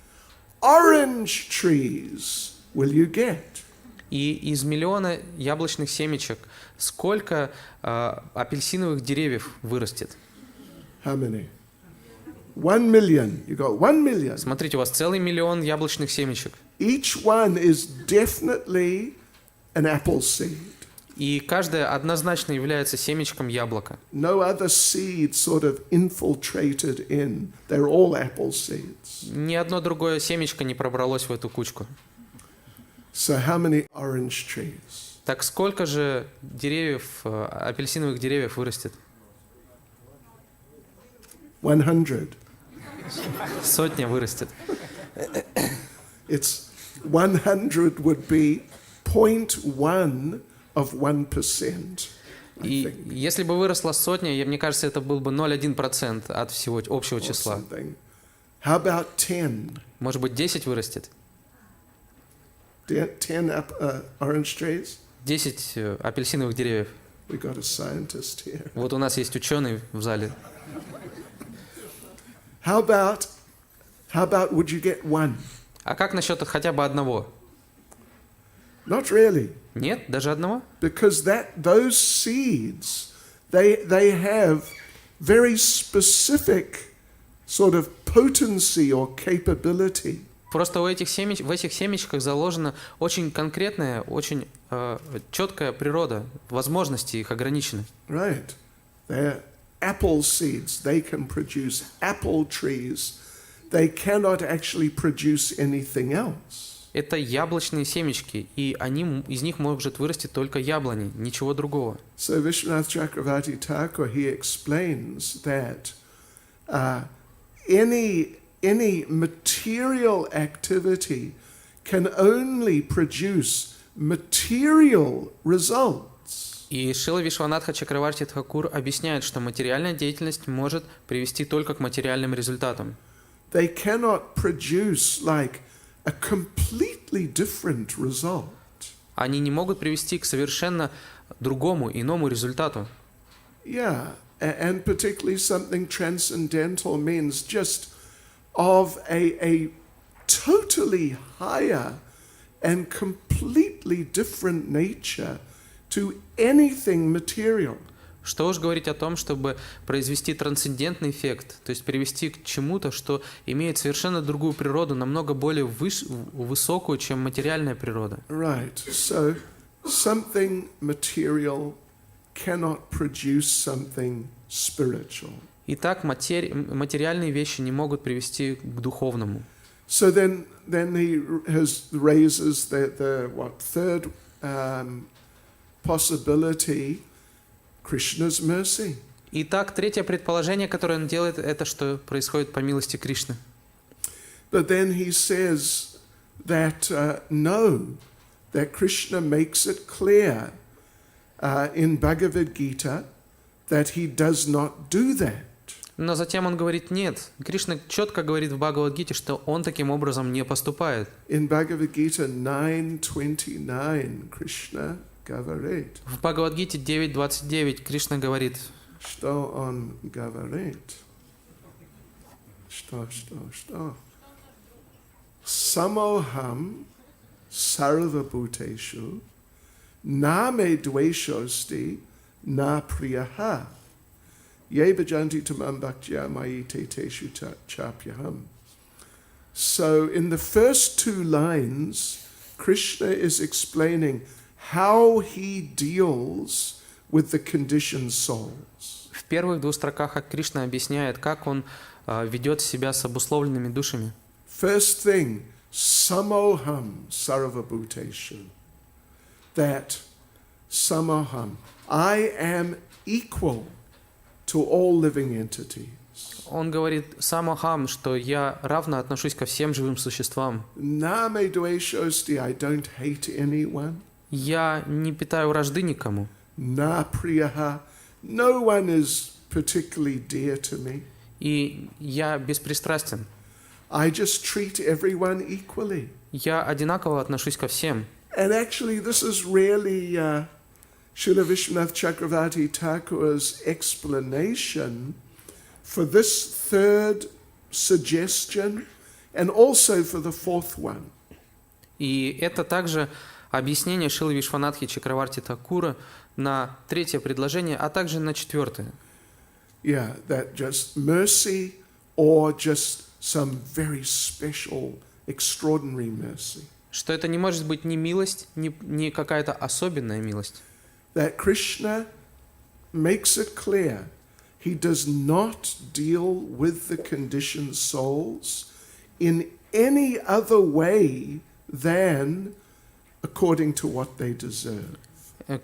orange trees will you get? И из миллиона яблочных семечек сколько апельсиновых деревьев вырастет? How many? 1 million. You got 1 million. Смотрите, у вас целый миллион яблочных семечек. Each one is definitely an apple seed. И каждая однозначно является семечком яблока. No other seed sort of infiltrated in. They're all apple seeds. Ни одно другое семечко не пробралось в эту кучку. So how many orange trees? Так сколько же деревьев, апельсиновых деревьев вырастет? 100. Сотня вырастет. It's 100 would be 0.1 of 1%. И если бы выросла сотня, мне кажется, это был бы 0,1% от всего общего числа. How about 10? Может быть, 10 вырастет? 10 orange trees? 10 апельсиновых деревьев. We got a scientist here. Вот у нас есть ученый в зале. How about would you get one? А как насчет хотя бы одного? Not really. Нет, даже одного? Because those seeds, they have very specific sort of potency or capability. Просто в этих семечках заложена очень конкретная, очень четкая природа, возможности их ограничены. Right. They're apple seeds. They can produce apple trees. They cannot actually produce anything else. Это яблочные семечки, и из них может вырасти только яблони, ничего другого. So Vishwanath Chakravarti Thakur, he explains that any material activity can only produce material results. И Шрила Вишванатха Чакраварти Тхакур объясняет, что материальная деятельность может привести только к материальным результатам. They cannot produce like a completely different result. Они не могут привести к совершенно другому, иному результату. Yeah, and particularly something transcendental means just of a totally higher and completely different nature to anything material. Что уж говорить о том, чтобы произвести трансцендентный эффект, то есть привести к чему-то, что имеет совершенно другую природу, намного более высокую, чем материальная природа. Right. So something material cannot produce something spiritual. Итак, материальные вещи не могут привести к духовному. So then he raises the third possibility. Krishna's mercy. Итак, третье предположение, которое он делает, это что происходит по милости Кришны. But then he says that no, that Krishna makes it clear in Bhagavad Gita that he does not do that. Но затем он говорит нет. Кришна четко говорит в Бхагавад-гите, что он таким образом не поступает. In Bhagavad Gita 9:29, Krishna говорит. В Бхагавад-гите 9.29 Кришна говорит. Что он говорит? Что? Samoham sarvabhuteshu name dveshosти na priyaha ye bhajanti tamam bhaktya mayi teteshu chapyaham. So in the first two lines, Krishna is explaining how he deals with the conditioned souls. В первых двух строках Кришна объясняет, как он ведет себя с обусловленными душами. First thing, samoham sarvabhuteshu. That samoham, I am equal to all living entities. Он говорит самохам, что я равно отношусь ко всем живым существам. Name dveshosti, I don't hate anyone. Я не питаю вражды никому. Na priyaha, no one is particularly dear to me. И я беспристрастен. I just treat everyone equally. Я одинаково отношусь ко всем. And actually this is really Srila Vishwanath Chakravarti Thakur's explanation for this third suggestion and also for the fourth one. И это также объяснение Шрилы Вишванатхи Чакраварти Такура на третье предложение, а также на четвертое. Yeah, that just mercy or just some very special, extraordinary mercy. Что это не может быть ни милость, ни какая-то особенная милость. That Krishna makes it clear he does not deal with the conditioned souls in any other way than according to what they deserve.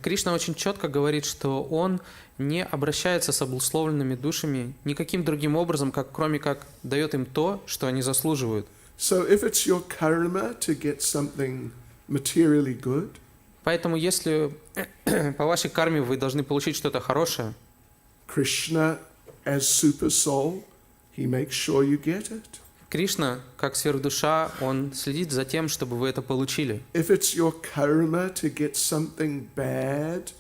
Кришна очень четко говорит, что он не обращается с обусловленными душами никаким другим образом, кроме как дает им то, что они заслуживают. So if it's your karma to get something materially good, поэтому если по вашей карме вы должны получить что-то хорошее, Krishna as super soul, he makes sure you get it. Кришна, как сверхдуша, он следит за тем, чтобы вы это получили. If it's your karma to get something bad,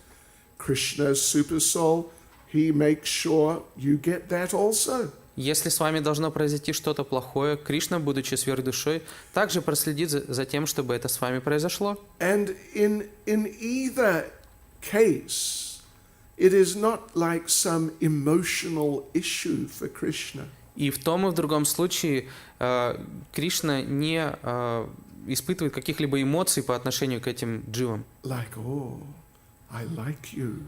Krishna as super soul, he makes sure you get that also. Если с вами должно произойти что-то плохое, Кришна, будучи сверхдушой, также проследит за тем, чтобы это с вами произошло. And in either case, it is not like some emotional issue for Krishna. И в том и в другом случае Кришна не испытывает каких-либо эмоций по отношению к этим дживам. Like, oh, I like you,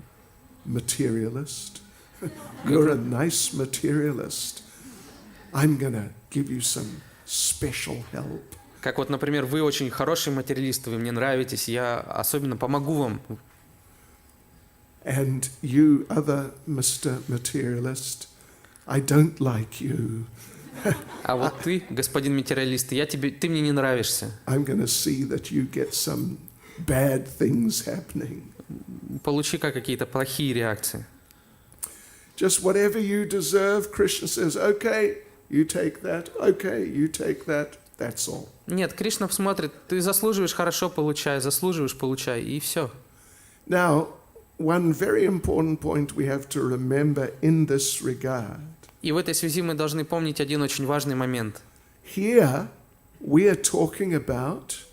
materialist. You're a nice materialist. I'm gonna give you some special help. Как вот, например, вы очень хороший материалист, вы мне нравитесь, я особенно помогу вам. And you, other Mr. Materialist, I don't like you. А вот ты, господин материалист, ты мне не нравишься. I'm gonna see that you get some bad things happening. Получи-ка какие-то плохие реакции. Just whatever you deserve, Krishna says, okay, you take that, okay, you take that, that's all. Нет, Кришна смотрит, ты заслуживаешь, хорошо получай, заслуживаешь, получай, и все. Now, one very important point we have to remember in this regard. И в этой связи мы должны помнить один очень важный момент. Here we are talking about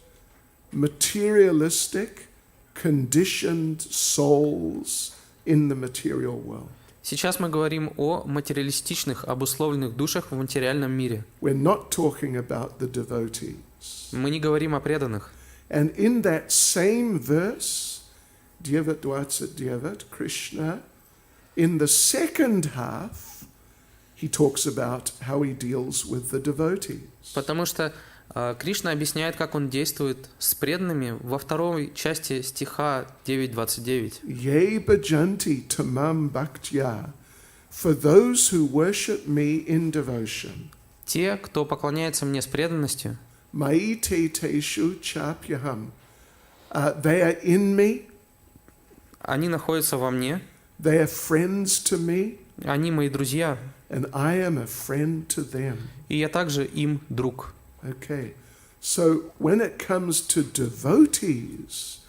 materialistic, conditioned souls in the material world. Сейчас мы говорим о материалистичных, обусловленных душах в материальном мире. We're not talking about the devotees. Мы не говорим о преданных. And in that same verse, Dyavat Dvatsa Dyavat, Krishna, in the second half, he talks about how he deals with the devotees. Потому что Кришна объясняет, как он действует с преданными во второй части стиха 9.29. Ye bhajanti tamam bhaktya, for those who worship me in devotion. Те, кто поклоняется мне с преданностью, Mai te teshu chapyaham. They are in me. они находятся во мне, They are friends to me. они мои друзья, And I am a friend to them. и я также им друг. Okay. So when it comes to devotees,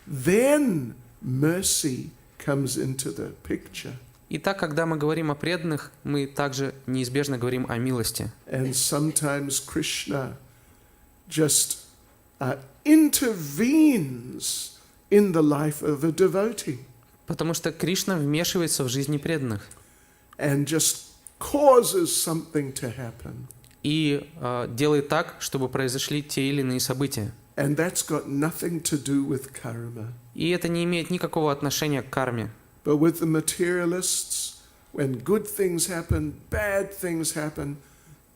then mercy comes into the picture. Итак, когда мы говорим о преданных, мы также неизбежно говорим о милости. And sometimes Krishna just intervenes in the life of a devotee. Потому что Кришна вмешивается в жизни преданных And just causes something to happen. и делает так, чтобы произошли те или иные события. And that's got nothing to do with karma. И это не имеет никакого отношения к карме. But with the materialists, when good things happen, bad things happen,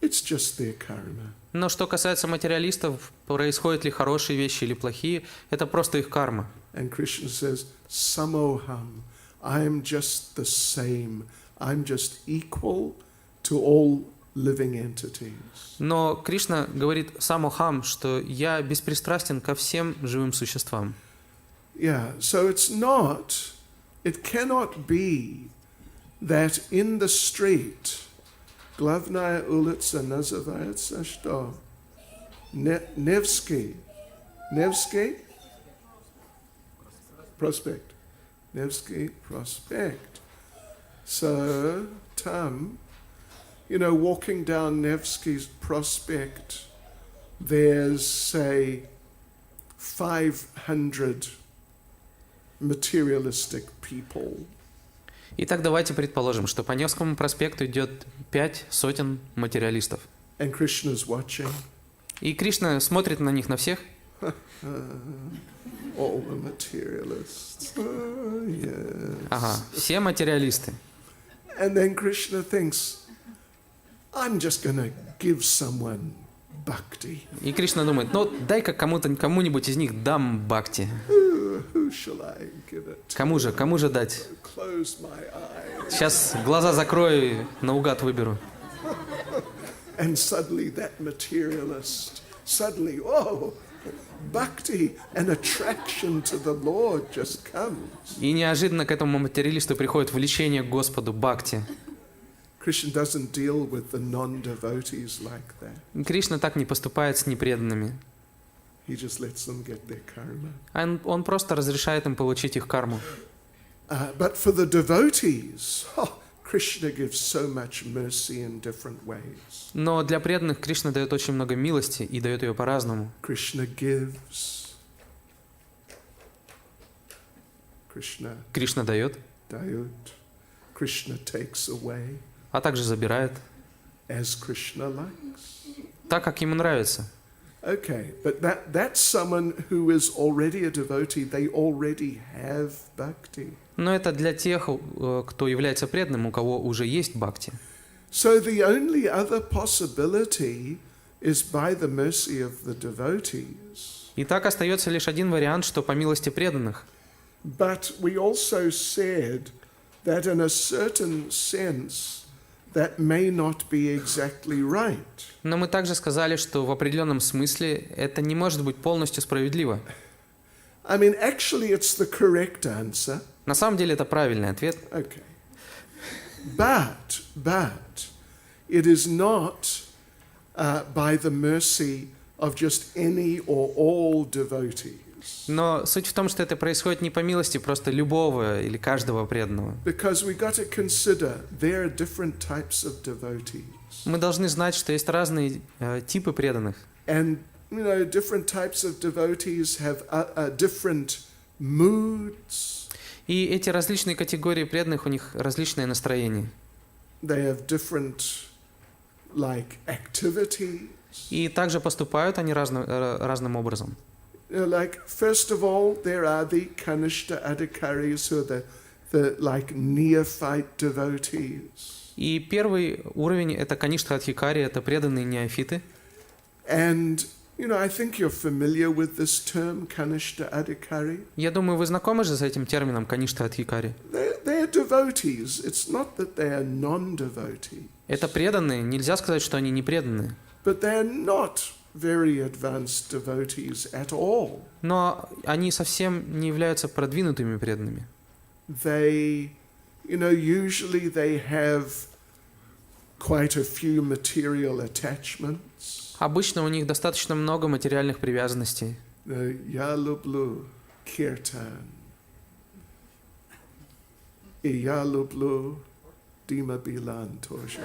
it's just their karma. Но что касается материалистов, происходят ли хорошие вещи или плохие, это просто их карма. And Krishna says, Samoham, I am just the same. I'm just equal to all living entities. Но Кришна говорит самохам, что я беспристрастен ко всем живым существам. Yeah, so it cannot be that in the street, Glavnaya ulica nazывается что? Nevsky Prospect. Nevsky Prospect. So, tam, walking down Nevsky Prospect, there's, say, 500 materialistic people. Итак, давайте предположим, что по Невскому проспекту идет 500 материалистов. And Krishna's watching. И Кришна смотрит на них, на всех. All the materialists. Yes. Ага, все материалисты. And then Krishna thinks, I'm just going to give someone bhakti. И Кришна думает, дай-ка кому-нибудь из них дам бхакти. Who shall I give it? Кому же дать? Close my eyes. Сейчас глаза закрою, наугад выберу. And suddenly that materialist, bhakti, an attraction to the Lord just comes. И неожиданно к этому материалисту приходит влечение к Господу, бхакти. Krishna doesn't deal with the non-devotees like that. Кришна так не поступает с непреданными. He just lets them get their karma. Он просто разрешает им получить их карму. But for the devotees, Krishna gives so much mercy in different ways. Но для преданных Кришна дает очень много милости и дает ее по-разному. Krishna gives. Кришна дает. Krishna takes away. А также забирает. As Krishna likes. Так, как ему нравится. Okay, but that's someone who is already a devotee. They already have bhakti. Но это для тех, кто является преданным, у кого уже есть бхакти. So the only other possibility is by the mercy of the devotees. И так остается лишь один вариант, что по милости преданных. But we also said that in a certain sense that may not be exactly right. Но мы также сказали, что в определенном смысле это не может быть полностью справедливо. I mean, actually it's the correct answer. На самом деле это правильный ответ. Okay. But it is not by the mercy of just any or all devotees. Но суть в том, что это происходит не по милости просто любого или каждого преданного. Because we got to consider there are different types of devotees. Мы должны знать, что есть разные типы преданных. And different types of devotees have different moods. И эти различные категории преданных, у них различное настроение. They have different activities. И также поступают они разным образом. First of all, there are the Kanishta Adhikaris, who are the neophyte devotees. И первый уровень это Каништха Адхикари, это преданные неофиты. And I think you're familiar with this term, Kanishta Adhikari. Я думаю, вы знакомы же с этим термином Каништха Адхикари. They're devotees. It's not that they are non-devotees. Это преданные, нельзя сказать, что они не преданные. But they're not very advanced devotees at all. Но они совсем не являются продвинутыми преданными. They, usually they have quite a few material attachments. Обычно у них достаточно много материальных привязанностей. Я люблю киртан. И я люблю Дима Билан тоже.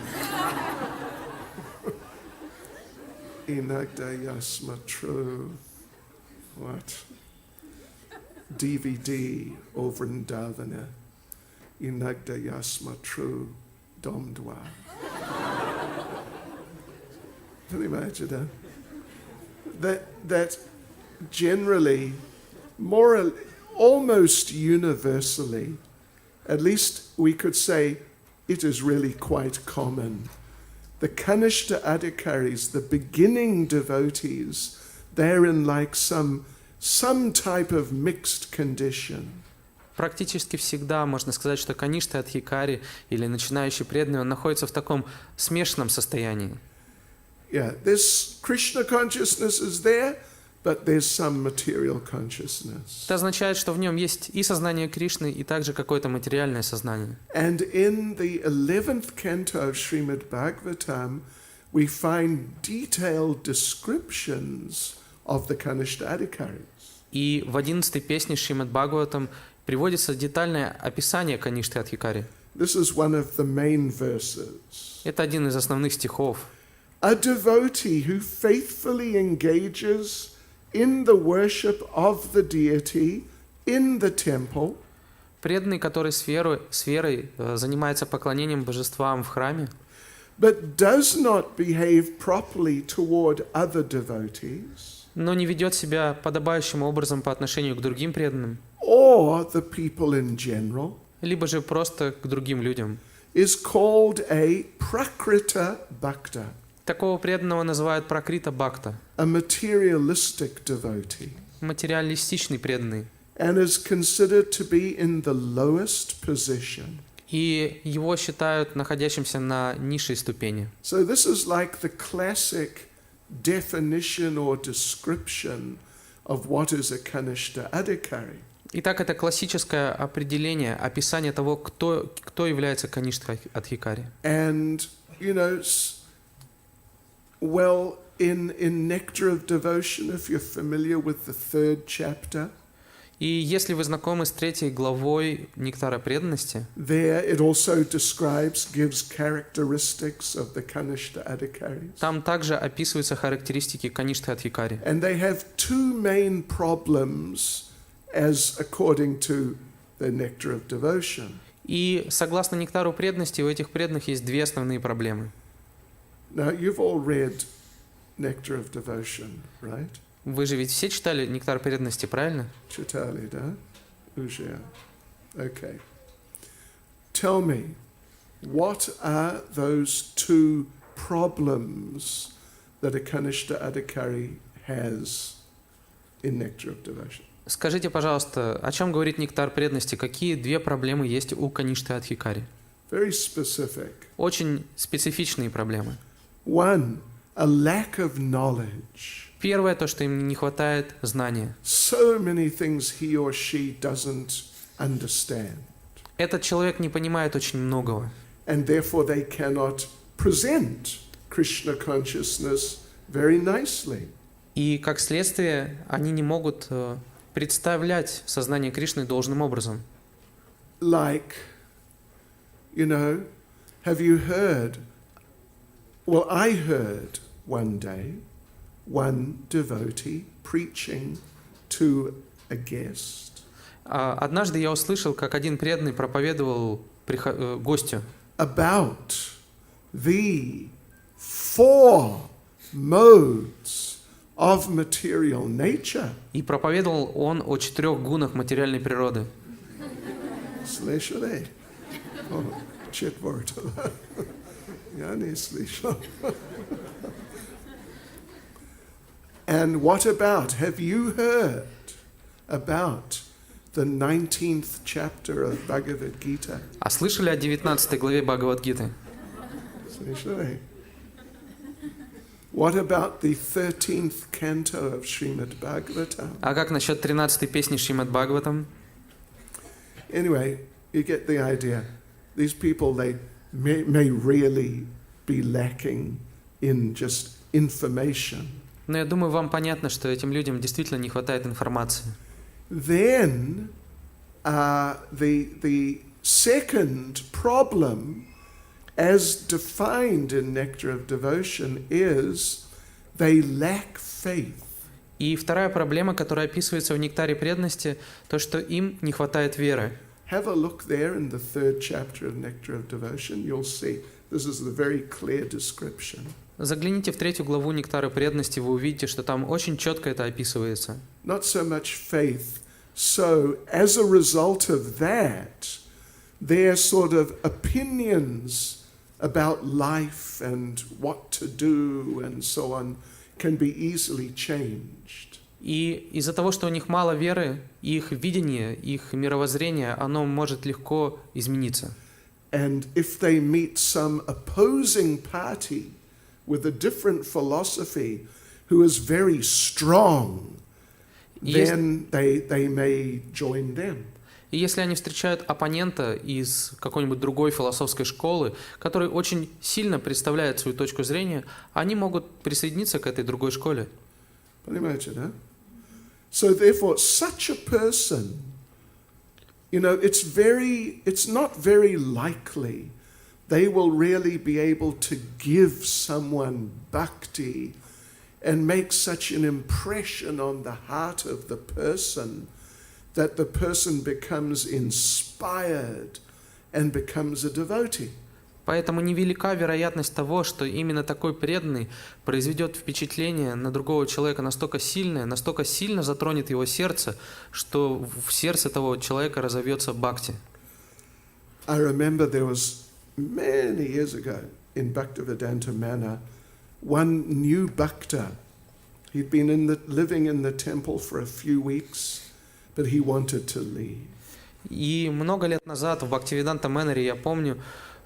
Иногда я смотрю DVD о Вриндаване. Иногда я смотрю Дом 2. Понимаете, да? That generally, almost universally, at least we could say it is really quite common. The Kanishta Adhikaris, the beginning devotees, they're in some type of mixed condition. Практически всегда можно сказать, что каништа адхикари или начинающий преданный, он находится в таком смешанном состоянии. Yeah, this Krishna consciousness is there, but there's some material consciousness. Это означает, что в нем есть и сознание Кришны, и также какое-то материальное сознание. And in the 11th canto of Srimad Bhagavatam, we find detailed descriptions of the Kanishta Adhikaris. И в 11-й песне Шримад Бхагаватам приводится детальное описание каништы адхикари. This is one of the main verses. Это один из основных стихов. A devotee who faithfully engages in the worship of the deity in the temple, Преданный, который с верой занимается поклонением божествам в храме, but does not behave properly toward other devotees, но не ведет себя подобающим образом по отношению к другим преданным, or the people in general, либо же просто к другим людям. is called a prakrita bhakta, Такого преданного называют пракрита бхакта, a materialistic devotee, материалистичный преданный. and is considered to be in the lowest position. И его считают находящимся на низшей ступени. So this is like the classic definition or description of what is a Kanishta Adhikari. Итак, это классическое определение, описание того, кто является каништа адхикари. And, you know, well, in Nectar of Devotion, if you're familiar with the 3rd chapter, И если вы знакомы с 3 главой Нектара преданности, there it also describes, gives characteristics of the Kanishta Adhikaris. там также описываются характеристики каништы адхикари. And they have two main problems as according to the Nectar of Devotion. И согласно Нектару преданности, у этих преданных есть 2 основные проблемы. Now, you've all read Nectar of Devotion, right? Вы же ведь все читали Нектар преданности, правильно? Читали, да? Уже. Okay. Tell me, what are those two problems that a Kanishta Adhikari has in Nectar of Devotion? Скажите, пожалуйста, о чем говорит Нектар преданности? Какие 2 проблемы есть у каништы адхикари? Very specific. Очень специфичные проблемы. One, a lack of knowledge. Первое, то, что им не хватает знания. So many things he or she doesn't understand. Этот человек не понимает очень многого. And therefore they cannot present Krishna consciousness very nicely. И, как следствие, они не могут представлять сознание Кришны должным образом. Like, you know, have you heard? Well, I heard one day one devotee preaching to a guest. Однажды я услышал, как один преданный проповедовал гостю About the 4 modes of material nature. и проповедовал он о 4 гунах материальной природы. Слышали? О, четвертого. Я не слышал. And what about, have you heard about the 19th chapter of Bhagavad Gita? А слышали о 19 главе Бхагавад-гиты? Слышали? What about the 13th canto of Srimad Bhagavatam? А как насчет 13-й песни Шримад Бхагаватам? Anyway, you get the idea. These people, they may really be lacking in just information. Но я думаю, вам понятно, что этим людям действительно не хватает информации. Then, the second problem, as defined in Nectar of Devotion, is they lack faith. И вторая проблема, которая описывается в Нектаре преданности, то, что им не хватает веры. Have a look there in the 3rd chapter of Nectar of Devotion. You'll see this is the very clear description. Загляните в 3 главу Нектара преданности, вы увидите, что там очень четко это описывается. Not so much faith. So, as a result of that, their sort of opinions about life and what to do and so on can be easily changed. И из-за того, что у них мало веры, их видение, их мировоззрение, оно может легко измениться. And if they meet some opposing party with a different philosophy who is very strong, then they may join them. И если они встречают оппонента из какой-нибудь другой философской школы, который очень сильно представляет свою точку зрения, они могут присоединиться к этой другой школе. Понимаете, да? So therefore, such a person, it's not very likely they will really be able to give someone bhakti and make such an impression on the heart of the person that the person becomes inspired and becomes a devotee. Поэтому невелика вероятность того, что именно такой преданный произведет впечатление на другого человека настолько сильное, настолько сильно затронет его сердце, что в сердце того человека разовьется бхакти. I remember there was many years ago in Bhaktivedanta Manor, one new bhakta. He'd been living in the temple for a few weeks, but he wanted to leave. И много лет назад в Бхактивиданта Мэноре, я помню,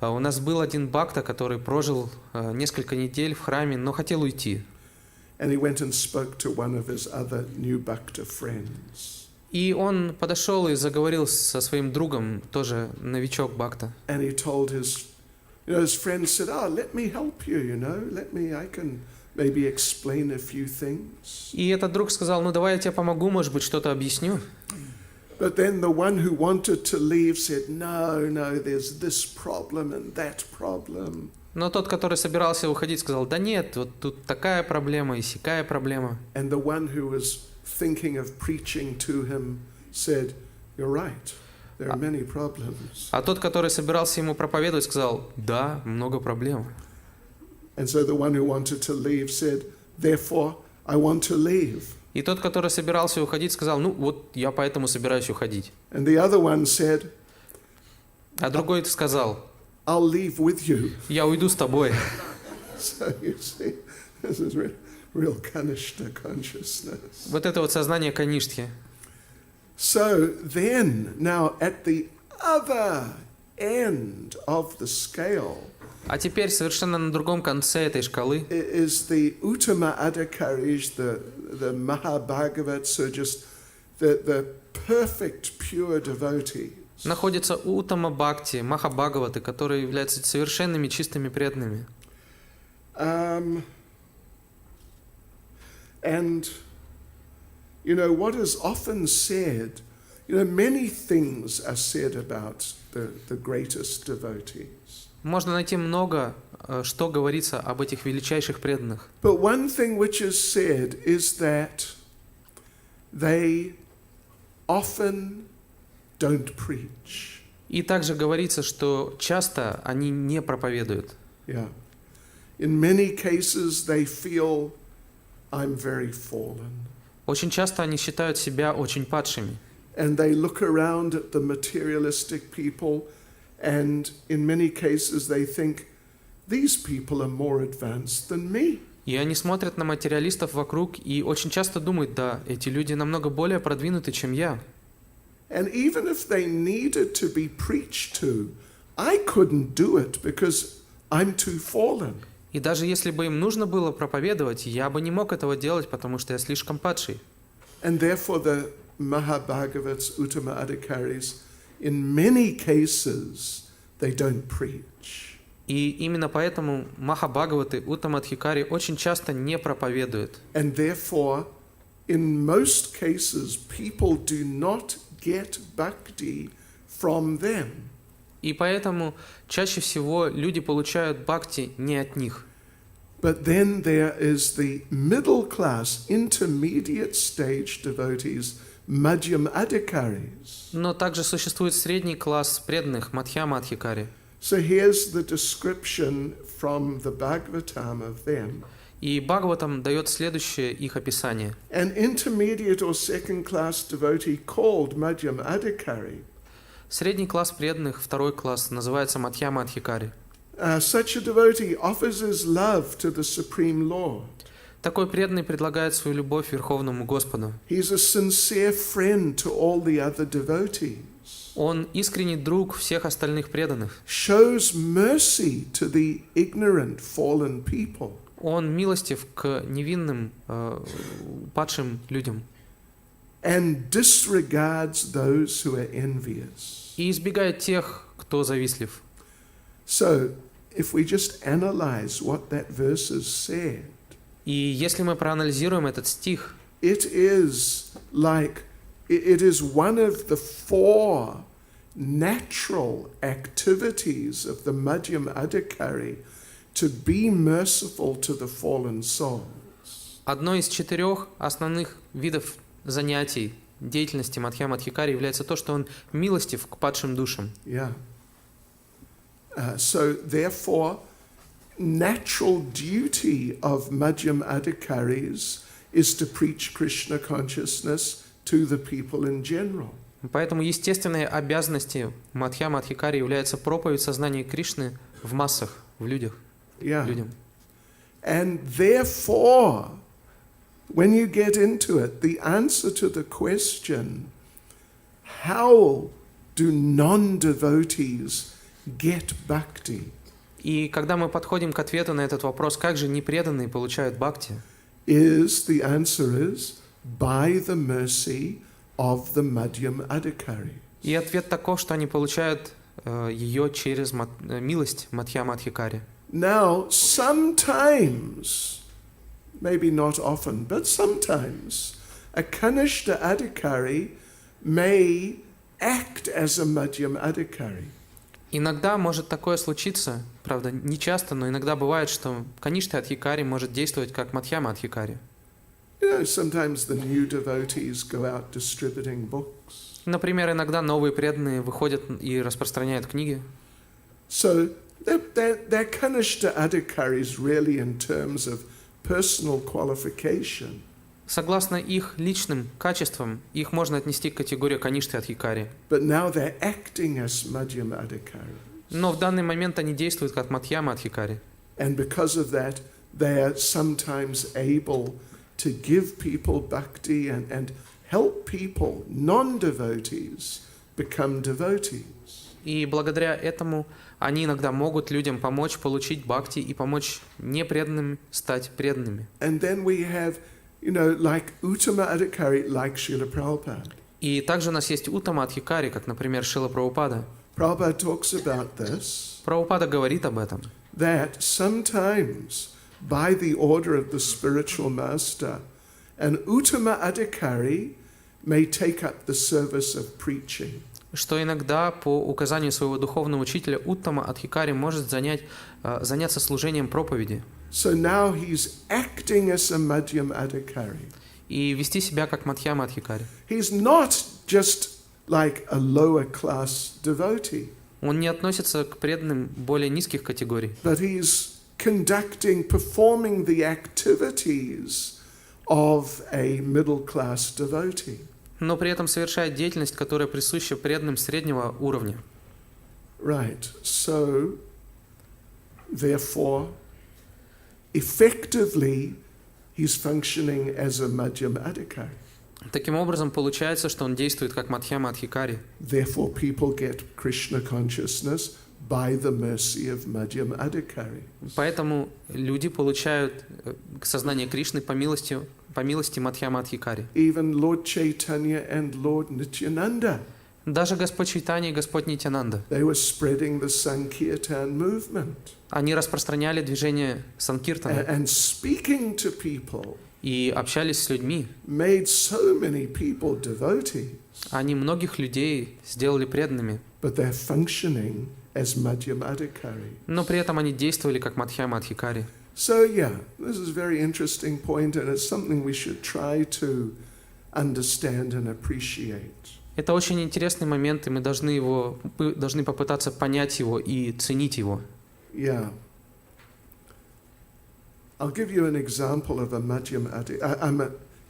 у нас был один бхакта, который прожил несколько недель в храме, но хотел уйти. And he went and spoke to one of his other new bhakta friends. И он подошел и заговорил со своим другом, тоже новичок бхакта. And he told his friend said, let me help you, I can maybe explain a few things. И этот друг сказал, давай я тебе помогу, может быть, что-то объясню. But then the one who wanted to leave said, no, there's this problem and that problem. Но тот, который собирался уходить, сказал, да нет, вот тут такая проблема и сякая проблема. And the one who was thinking of preaching to him said, you're right, there are many problems. А тот, который собирался ему проповедовать, сказал, да, много проблем. And so the one who wanted to leave said, therefore, I want to leave. И тот, который собирался уходить, сказал, вот я поэтому собираюсь уходить. And the other one said, а другой сказал, I'll leave with you. Я уйду с тобой. So you see, this is real Kanishta consciousness. Вот это вот сознание Каништхи. So then, now at the other end of the scale, а теперь совершенно на другом конце этой шкалы is the Uttama Adhikaris, the Mahabhagavats, so just the perfect pure devotees. Находятся Уттама Бхакти, Махабхагаваты, которые являются совершенными чистыми преданными. And what is often said, many things are said about the greatest devotees. Можно найти много, что говорится об этих величайших преданных. But one thing which is said is that they often don't preach. И также говорится, что часто они не проповедуют. Yeah. In many cases they feel I'm very fallen. Очень часто они считают себя очень падшими. And they look around at the materialistic people, and in many cases they think these people are more advanced than me. И они смотрят на материалистов вокруг и очень часто думают, да, эти люди намного более продвинуты, чем я. And even if they needed to be preached to, I couldn't do it because I'm too fallen. И даже если бы им нужно было проповедовать, я бы не мог этого делать, потому что я слишком падший. And therefore the Mahabhagavats, Uttama Adhikaris, in many cases they don't preach. И именно поэтому Махабхагаваты, Уттамадхикари очень часто не проповедуют. And therefore, in most cases, people do not get bhakti from them. И поэтому чаще всего люди получают бхакти не от них. But then there is the middle class, intermediate stage devotees, Madhyam Adhikaris. Но также существует средний класс преданных, Мадхья-мадхикари. So here's the description from the Bhagavatam of them. И Бхагаватам дает следующее их описание. An intermediate or second class devotee called Madhyam Adhikari. Средний класс преданных, второй класс, называется Мадхья-мадхикари. Such a devotee offers his love to the Supreme Lord. Такой преданный предлагает свою любовь Верховному Господу. He's a sincere friend to all the other devotees. Он искренний друг всех остальных преданных. Shows mercy to the ignorant, fallen people. Он милостив к невинным, падшим людям. And disregards those who are envious. И избегает тех, кто завистлив. So, if we just analyze what that verse has said, И если мы проанализируем этот стих, it is one of the 4 natural activities of the Madhyam Adhikari to be merciful to the fallen souls. одно из 4 основных видов занятий, деятельности Мадхья-Мадхикари является то, что он милостив к падшим душам. Yeah. So therefore, natural duty of Madhyam Adhikaris is to preach Krishna consciousness to the people in general. Поэтому естественной обязанностью Мадхья-Мадхикари является проповедь сознания Кришны в массах, в людях, людям. And therefore, when you get into it, the answer to the question, how do non-devotees get bhakti? И когда мы подходим к ответу на этот вопрос, как же непреданные получают бхакти, The answer is by the mercy of the Madhyam Adhikari. и ответ таков, что они получают ее через милость Мадхья-Мадхикари. Now, sometimes, maybe not often, but sometimes, a Kanishta Adhikari may act as a Madhyam Adhikari. Иногда может такое случиться, правда, не часто, но иногда бывает, что Каништа Адхикари может действовать как Мадхья-Мадхикари. You know, sometimes the new devotees go out distributing books. Например, иногда новые преданные выходят и распространяют книги. So they're Kanishta Adhikaris really in terms of personal qualification. Согласно их личным качествам, их можно отнести к категории Каништы Адхикари. But now they're acting as Madhyam Adhikaris. Но в данный момент они действуют как Мадхья-Мадхикари. And because of that, they are sometimes able to give people bhakti and help people, non-devotees, become devotees. И благодаря этому они иногда могут людям помочь получить бхакти и помочь непреданным стать преданными. And then we have, you know, like Uttama Adhikari, like Srila Prabhupada. И также у нас есть Уттама Адхикари, как, например, Шрила Прабхупада. Prabhupada talks about this, Прабхупада говорит об этом, that sometimes by the order of the spiritual master, an Uttama Adhikari may take up the service of preaching. что иногда по указанию своего духовного учителя Уттама Адхикари может заняться служением проповеди. So now he's acting as a Madhyam Adhikari. И вести себя как Мадхья-Мадхикари. He's not just like a lower class devotee, Он не относится к преданным более низких категорий, but he's performing the activities of a middle class devotee. но при этом совершает деятельность, которая присуща преданным среднего уровня. Right. So, therefore, effectively, he's functioning as a Madhyam Adhikari. Таким образом, получается, что он действует как Мадхья-Мадхикари. Therefore, people get Krishna consciousness by the mercy of Madhyam Adhikari. Поэтому люди получают сознание Кришны по милости Мадхья-Мадхикари. Even Lord Chaitanya and Lord Nityananda, Даже Господь Чайтанья и Господь Нитянанда, they were spreading the Sankirtan movement они распространяли движение Санкиртана and speaking to people, и общались с людьми. made so many people devotees, Они многих людей сделали преданными, but they're functioning as Madhyam Adhikari. но при этом они действовали как Мадхья-Мадхикари. So yeah, this is a very interesting point, and it's something we should try to understand and appreciate. Это очень интересный момент, и мы должны попытаться понять его и ценить его. Yeah. I'll give you an example of a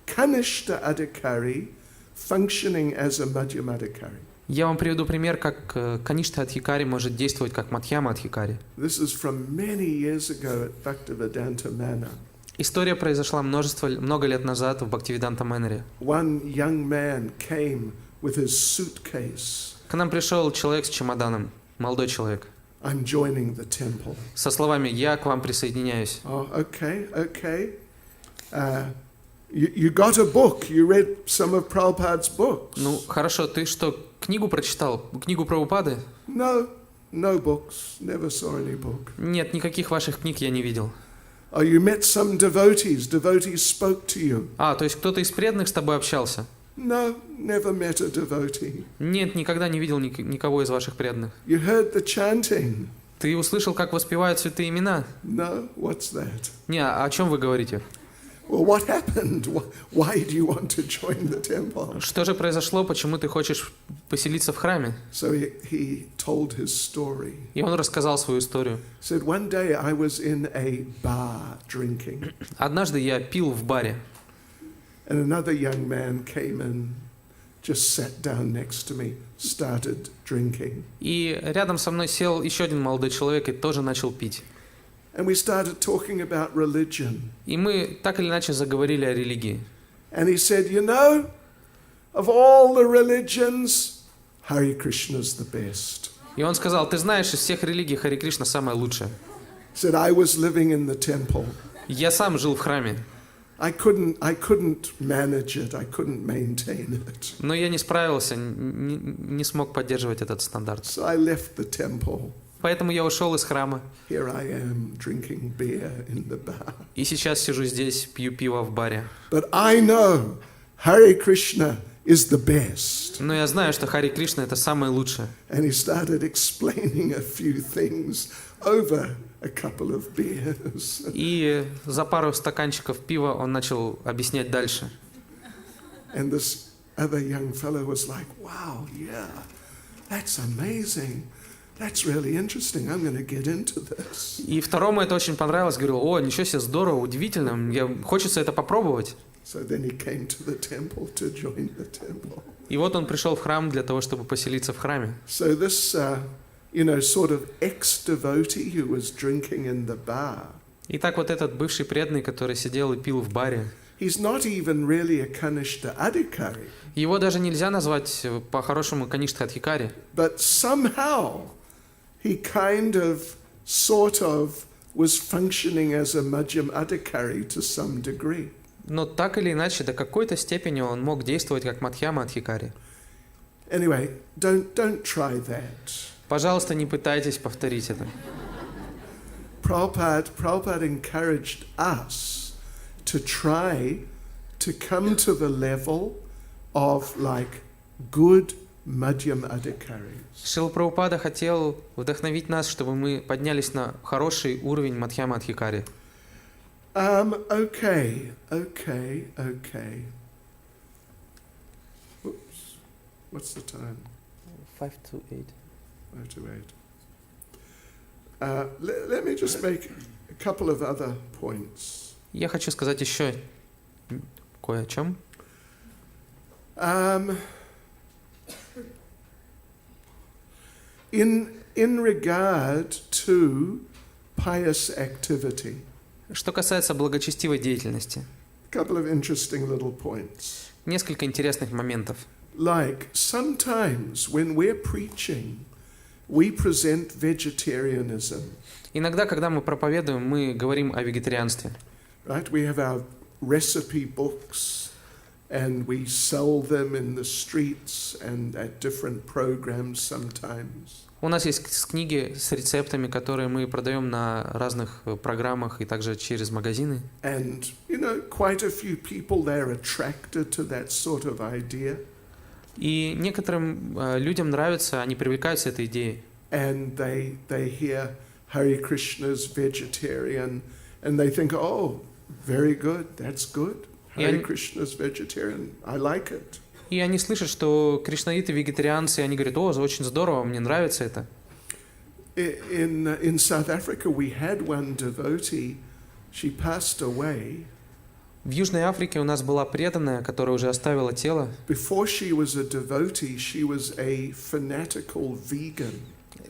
Kanishta Adhikari functioning as a Madhyam Adhikari. Я вам приведу пример, как Каништа Адхикари может действовать как Мадхья-Мадхикари. This is from many years ago at Bhaktivedanta Manor. История произошла много лет назад в Бхактивиданта Мэннере. One young man came with his suitcase. К нам пришел человек с чемоданом, молодой человек, I'm joining the temple. со словами «Я к вам присоединяюсь». Oh, okay. You got a book. You read some of Prabhupada's books. Ну, хорошо, ты что, книгу прочитал? Книгу Прабхупады? No books. Never saw any book. Нет, никаких ваших книг я не видел. Oh, you met some devotees. Devotees spoke to you. То есть кто-то из преданных с тобой общался? No, never met a devotee. Нет, никогда не видел никого из ваших преданных. You heard the chanting. Ты услышал, как воспевают святые имена? No, what's that? Не, о чем вы говорите? Well, what happened? Why do you want to join the temple? Что же произошло? Почему ты хочешь поселиться в храме? So he told his story. И он рассказал свою историю. Said one day I was in a bar drinking. Однажды я пил в баре. And another young man came and just sat down next to me, started drinking. И рядом со мной сел еще один молодой человек и тоже начал пить. And we started talking about religion. И мы так или иначе заговорили о религии. And he said, you know, of all the religions, Hare Krishna's the best. И он сказал, ты знаешь, из всех религий Харе Кришна самая лучшая. Said I was living in the temple. Я сам жил в храме. I couldn't manage it. I couldn't maintain it. Но я не справился, не смог поддерживать этот стандарт. So I left the temple. Поэтому я ушел из храма. Here I am drinking beer in the bar. И сейчас сижу здесь, пью пиво в баре. But I know Hare Krishna is the best. Но я знаю, что Харе Кришна это самое лучшее. And he started explaining a few things over a couple of beers. И за пару стаканчиков пива он начал объяснять дальше. And this other young fellow was like, wow, yeah, that's amazing. That's really interesting. I'm going to get into this. И второму это очень понравилось. Говорил, о, ничего себе, здорово, удивительно. Хочется это попробовать. So then he came to the temple to join the temple. И вот он пришел в храм для того, чтобы поселиться в храме. So this, sort of ex-devotee who was drinking in the bar. Итак, вот этот бывший преданный, который сидел и пил в баре, He's not even really a Kanishta Adhikari. его даже нельзя назвать по-хорошему Каништха Адхикари. But somehow he sort of was functioning as a Madhyam Adhikari to some degree. Но так или иначе, до какой-то степени он мог действовать как Мадхьяма Адхикари. Anyway, don't try that. Пожалуйста, не пытайтесь повторить это. Prabhupada encouraged us to try to come to the level of like good Madhyam Adhikaris. Шрила Прабхупада хотел вдохновить нас, чтобы мы поднялись на хороший уровень Мадхьяма Адхикари. Okay. Oops. What's the time? 5 to 8. 5 to 8. Let me just make a couple of other points. Я хочу сказать еще кое о чем. In regard to pious activity. Что касается благочестивой деятельности. A couple of interesting little points. Несколько интересных моментов. Like sometimes when we're preaching, we present vegetarianism. Иногда, когда мы проповедуем, мы говорим о вегетарианстве. Right? We have our recipe books and we sell them in the streets and at different programs sometimes. У нас есть книги с рецептами, которые мы продаем на разных программах и также через магазины. And quite a few people they're attracted to that sort of idea. И некоторым людям нравится, они привлекаются этой идеей. And they hear Hare Krishna's vegetarian and they think, oh, very good, that's good. Hare Krishna's vegetarian, I like it. И они слышат, что кришнаиты вегетарианцы, и они говорят, о, очень здорово, мне нравится это. In South Africa we had one devotee, she passed away. В Южной Африке у нас была преданная, которая уже оставила тело. Before she was a devotee, she was a fanatical vegan.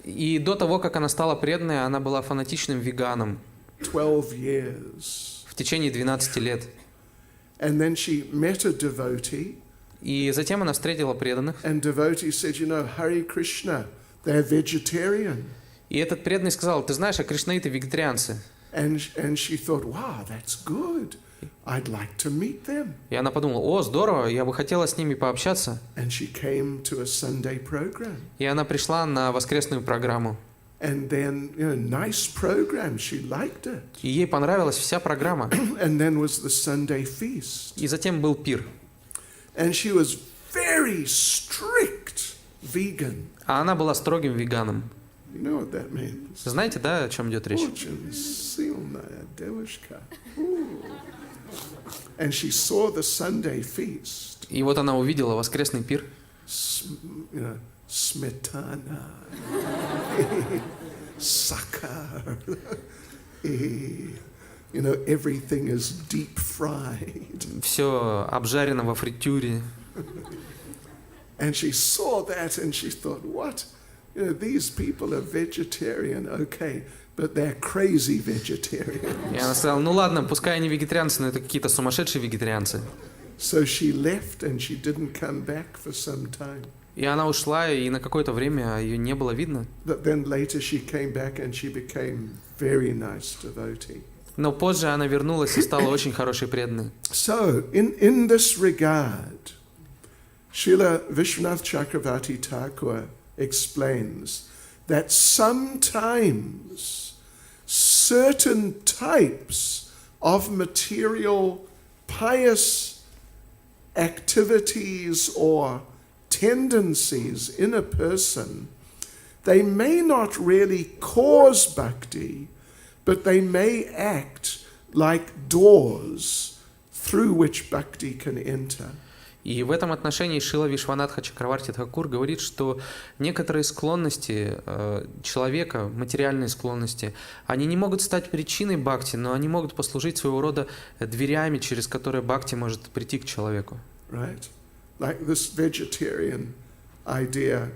И до того, как она стала преданной, она была фанатичным веганом. 12 years. В течение 12 лет. And then she met a devotee. И затем она встретила преданных. And devotee said, you know, Hare Krishna, they're vegetarian. И этот преданный сказал: ты знаешь, а кришнаиты вегетарианцы. And she thought, wow, that's good. I'd like to meet them. И она подумала: о, здорово, я бы хотела с ними пообщаться. And she came to a Sunday program. И она пришла на воскресную программу. And then, you know, nice program. She liked it. И ей понравилась вся программа. And then was the Sunday feast. И затем был пир. And she was very strict vegan. А она была строгим веганом. You know what that means? Знаете, да, о чем идет речь? Очень сильная девушка. And she saw the Sunday feast. И вот она увидела воскресный пир. You know, smetana, sakar, you know, everything is deep fried. Все обжарено во фритюре. And she saw that and she thought, what? You know, these people are vegetarian, okay, but they're crazy vegetarians. И она сказала: ну ладно, пускай они вегетарианцы, но это какие-то сумасшедшие вегетарианцы. So she left and she didn't come back for some time. И она ушла, и на какое-то время ее не было видно. But then later she came back and she became very nice devotee. Но позже она вернулась и стала очень хорошей преданной. So, in this regard, Srila Vishwanath Chakravarti Thakur explains that sometimes certain types of material pious activities or tendencies in a person, they may not really cause bhakti, but they may act like doors through which bhakti can enter. И в этом отношении Шрила Вишванатха Чакраварти Тхакур говорит, что некоторые склонности человека, материальные склонности, они не могут стать причиной бхакти, но они могут послужить своего рода дверями, через которые бхакти может прийти к человеку. Right? Like this vegetarian idea,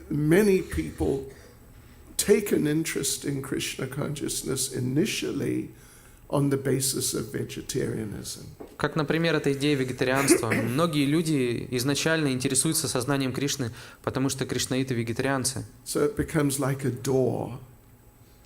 many people take an interest in Krishna consciousness initially on the basis of vegetarianism. Как, например, эта идея вегетарианства. Многие люди изначально интересуются сознанием Кришны, потому что кришнаиты вегетарианцы. So it becomes like a door.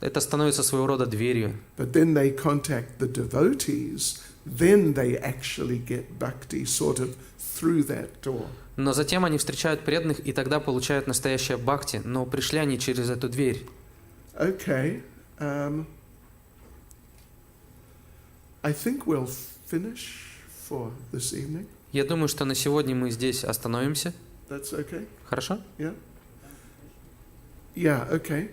Это становится своего рода дверью. But then they contact the devotees, then they actually get bhakti sort of through that door. Но затем они встречают преданных, и тогда получают настоящее бхакти, но пришли они через эту дверь. Okay. I think we'll finish for this evening. Я думаю, что на сегодня мы здесь остановимся. That's okay? Хорошо? Yeah? Yeah, okay.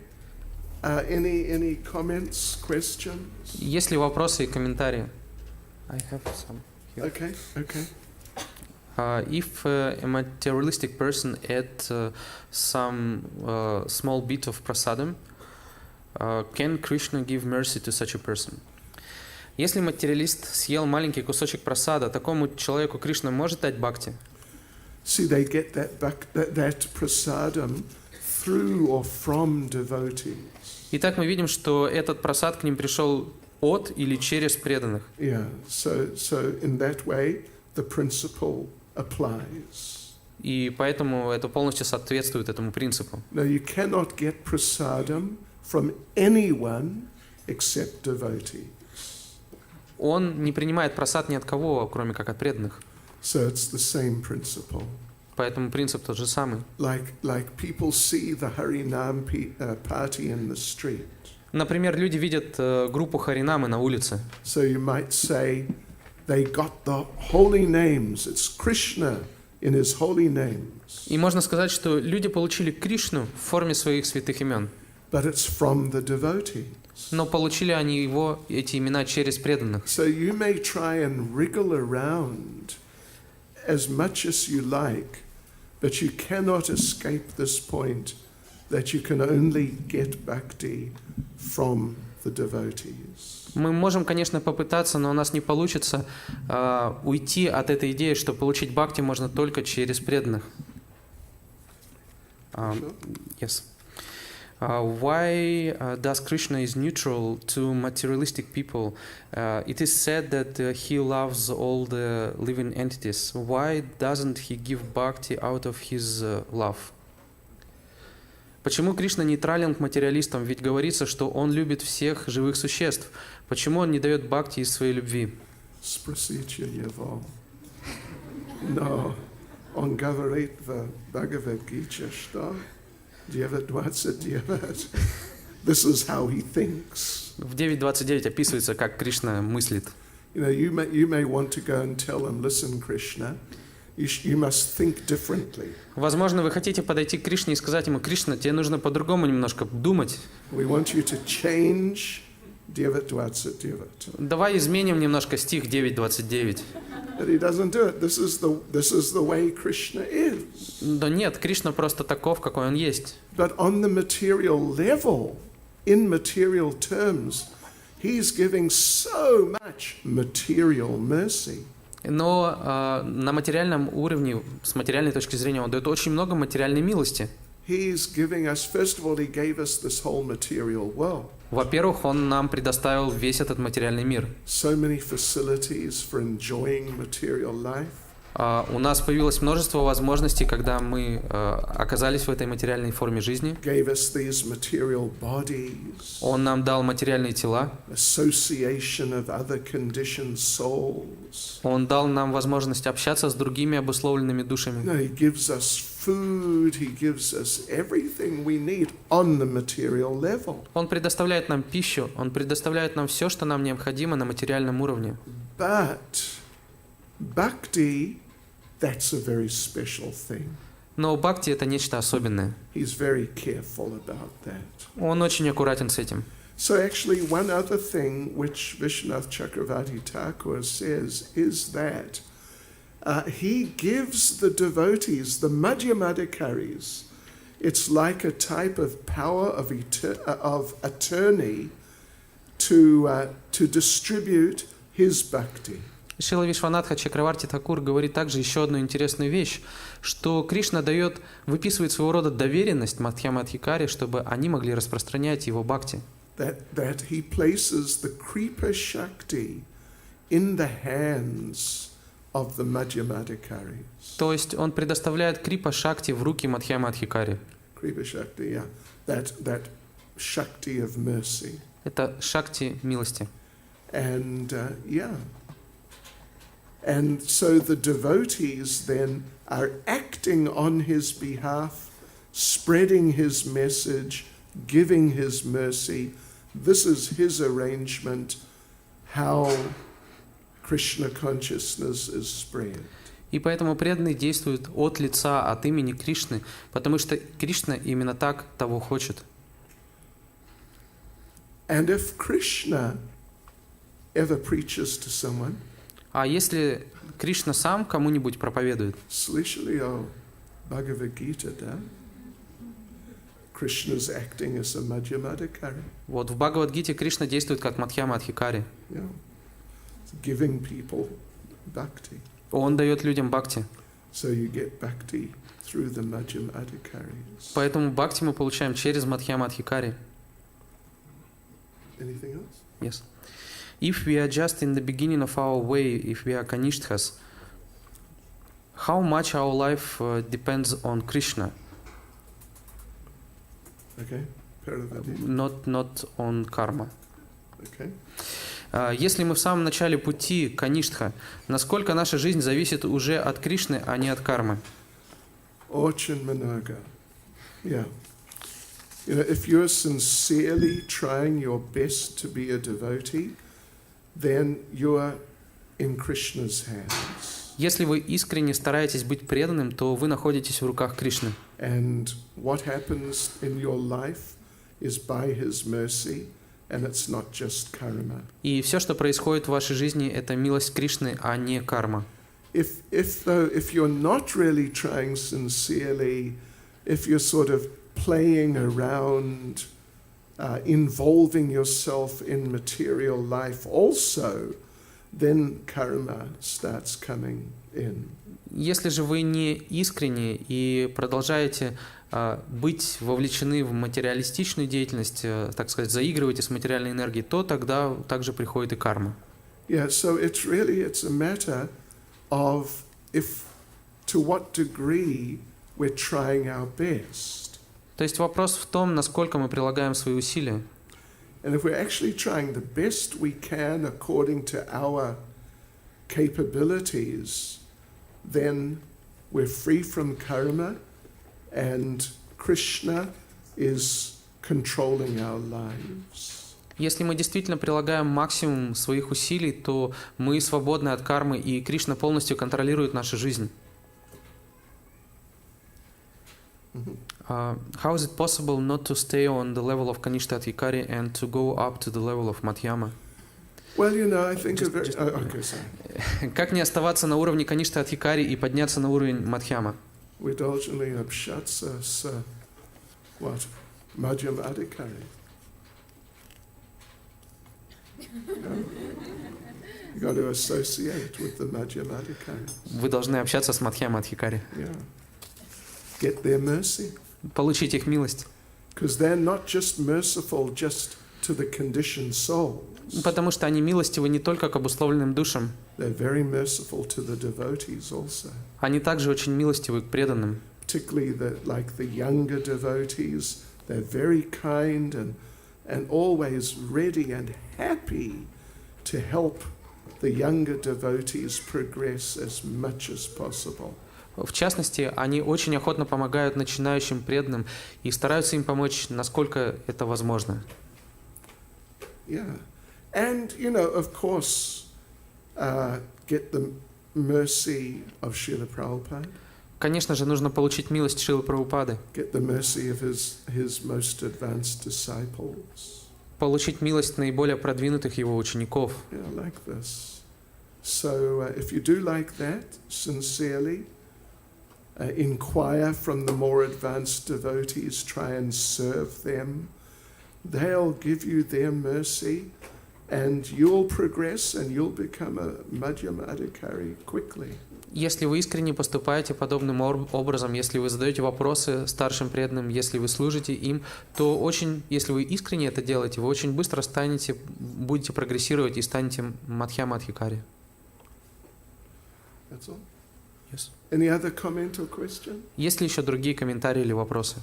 Any comments, questions? Есть ли вопросы и комментарии? I have some here. Okay, okay. If a materialistic person ate some small bit of prasadam, can Krishna give mercy to such a person? Если материалист съел маленький кусочек прасада, такому человеку Кришна может дать бхакти? See, they get that prasadam through or from devotees. Итак, мы видим, что этот прасад к ним пришел от или через преданных. Yeah, so in that way the principle applies. И поэтому это полностью соответствует этому принципу. Now you cannot get prasadam from anyone except devotees. Он не принимает прасад ни от кого, кроме как от преданных. So it's the same principle. Поэтому принцип тот же самый. Like people see the Harinam party in the street. Например, люди видят группу Харинамы на улице. So you might say they got the holy names. It's Krishna in his holy names. И можно сказать, что люди получили Кришну в форме своих святых имен. But it's from the devotees. Но получили они его, эти имена, через преданных. So you may try and wriggle around as much as you like, but you cannot escape this point that you can only get bhakti from the devotees. Мы можем, конечно, попытаться, но у нас не получится уйти от этой идеи, что получить бхакти можно только через преданных. Yes. Why does Krishna is neutral to materialistic people? It is said that he loves all the living entities. Why doesn't he give bhakti out of his love? Почему Кришна нейтрален к материалистам? Ведь говорится, что он любит всех живых существ. Почему он не дает бхакти из своей любви? Спросите его. Но он говорит в Бхагавад-гите, что 9.29. This is how he thinks. В 9.29 описывается, как Кришна мыслит. You may want to go and tell him, listen, Krishna, you must think differently. Возможно, вы хотите подойти к Кришне и сказать ему: Кришна, тебе нужно по-другому немножко думать. We want you to change 9.29. Давай изменим немножко стих 9.29. But he doesn't do it. This is the way Krishna is. Да нет, Кришна просто таков, какой он есть. But on the material level, in material terms, he's giving so much material mercy. Но на материальном уровне, с материальной точки зрения, он дает очень много материальной милости. He's giving us, first of all, he gave us this whole material world. Во-первых, он нам предоставил весь этот материальный мир. So many facilities for enjoying material life. У нас появилось множество возможностей, когда мы оказались в этой материальной форме жизни. Gave us these material bodies. Он нам дал материальные тела. Association of other conditioned souls. Он дал нам возможность общаться с другими обусловленными душами. No, he gives us food, he gives us everything we need on the material level. Он предоставляет нам пищу, он предоставляет нам все, что нам необходимо на материальном уровне. But bhakti, that's a very special thing. Но бхакти — это нечто особенное. He's very careful about that. Он очень аккуратен с этим. So actually one other thing which Vishwanath Chakravarti Thakur says is that he gives the devotees, the Madhyamadikaris, it's like a type of power of attorney to distribute his bhakti. Шрила Вишванатха Чакраварти Такур говорит также еще одну интересную вещь, что Кришна выписывает своего рода доверенность Мадхья-Мадхикаре, чтобы они могли распространять его бхакти. That he places the Kripa Shakti in the hands of the Madhyamadikaris. То есть он предоставляет крипа шакти в руки Мадхья-Мадхикаре. Kripa Shakti, yeah. That Shakti of mercy. Это шакти милости. And And so the devotees then are acting on his behalf, spreading his message, giving his mercy. This is his arrangement, how Krishna consciousness is spread. И поэтому преданные действуют от лица, от имени Кришны, потому что Кришна именно так того хочет. And if Krishna ever preaches to someone, а если Кришна сам кому-нибудь проповедует? Слышали о Бхагавад-гите, да? Krishna's acting as a Madhyamadikari. Вот в Бхагавад-гите Кришна действует как Мадхья-Мадхикари. Yeah. Giving people bhakti. Он дает людям бхакти. So you get bhakti through the Madhyamadikaris. Поэтому бхакти мы получаем через Мадхья-Мадхикари. Anything else? Yes. If we are just in the beginning of our way, if we are Kanishthas, how much our life depends on Krishna? Okay. Not on karma. Okay. Если мы в самом начале пути Каништха, насколько наша жизнь зависит уже от Кришны, а не от кармы? Очень много. Yeah. You know, if you're sincerely trying your best to be a devotee, then you are in Krishna's hands. Если вы искренне стараетесь быть преданным, то вы находитесь в руках Кришны. And what happens in your life is by His mercy, and it's not just karma. И все, что происходит в вашей жизни, это милость Кришны, а не карма. If you're not really trying sincerely, if you're sort of playing around, involving yourself in material life also, then karma starts coming in. Если же вы не искренне и продолжаете быть вовлечены в материалистичную деятельность, так сказать, заигрываете с материальной энергией, то тогда также приходит и карма. Yeah, so it's a matter of to what degree we're trying our best. То есть вопрос в том, насколько мы прилагаем свои усилия. And if we're actually trying the best we can according to our capabilities, then we're free from karma and Krishna is controlling our lives. Если мы действительно прилагаем максимум своих усилий, то мы свободны от кармы, и Кришна полностью контролирует нашу жизнь. How is it possible not to stay on the level of Kanishta Adhikari and to go up to the level of Madhyama? Well, I think okay, sorry. Как не оставаться на уровне Каништа Адхикари и подняться на уровень Мадхьяма? Vidolchani abshatsa sa what? Madhyam Adhikari. You got to associate with the Madhyam Adhikari. Вы должны общаться с Мадхьяма Адхикари. Yeah. Get their mercy. Получить их милость. Because they're not just merciful just to the conditioned soul. Потому что они милостивы не только к обусловленным душам. They're very merciful to the devotees also. Они также очень милостивы к преданным. Particularly like the younger devotees, they're very kind and always ready and happy to help the younger devotees progress as much as possible. В частности, они очень охотно помогают начинающим преданным и стараются им помочь, насколько это возможно. Yeah. And, of course, get the mercy of Srila Prabhupada. Конечно же, нужно получить милость Шрилы Прабхупады. Get the mercy of his most advanced disciples. Получить милость наиболее продвинутых его учеников. Yeah, like this. So, if you do like that, sincerely, inquire from the more advanced devotees, try and serve them. They'll give you their mercy, and you'll progress, and you'll become a Madhyama Adhikari quickly. Если вы искренне поступаете подобным образом, если вы задаете вопросы старшим преданным, если вы служите им, то если вы искренне это делаете, вы очень быстро будете прогрессировать и станете Мадхьяма Адхикари. That's all. Yes. Any other comment or question? Есть ли еще другие комментарии или вопросы?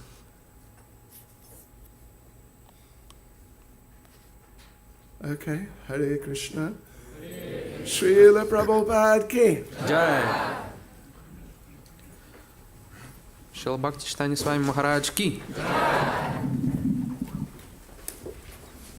Okay, Hare Krishna. Srila Prabhupada ki. Джай. Шрила Бхакти Чайтанья Свами Махарадж ки.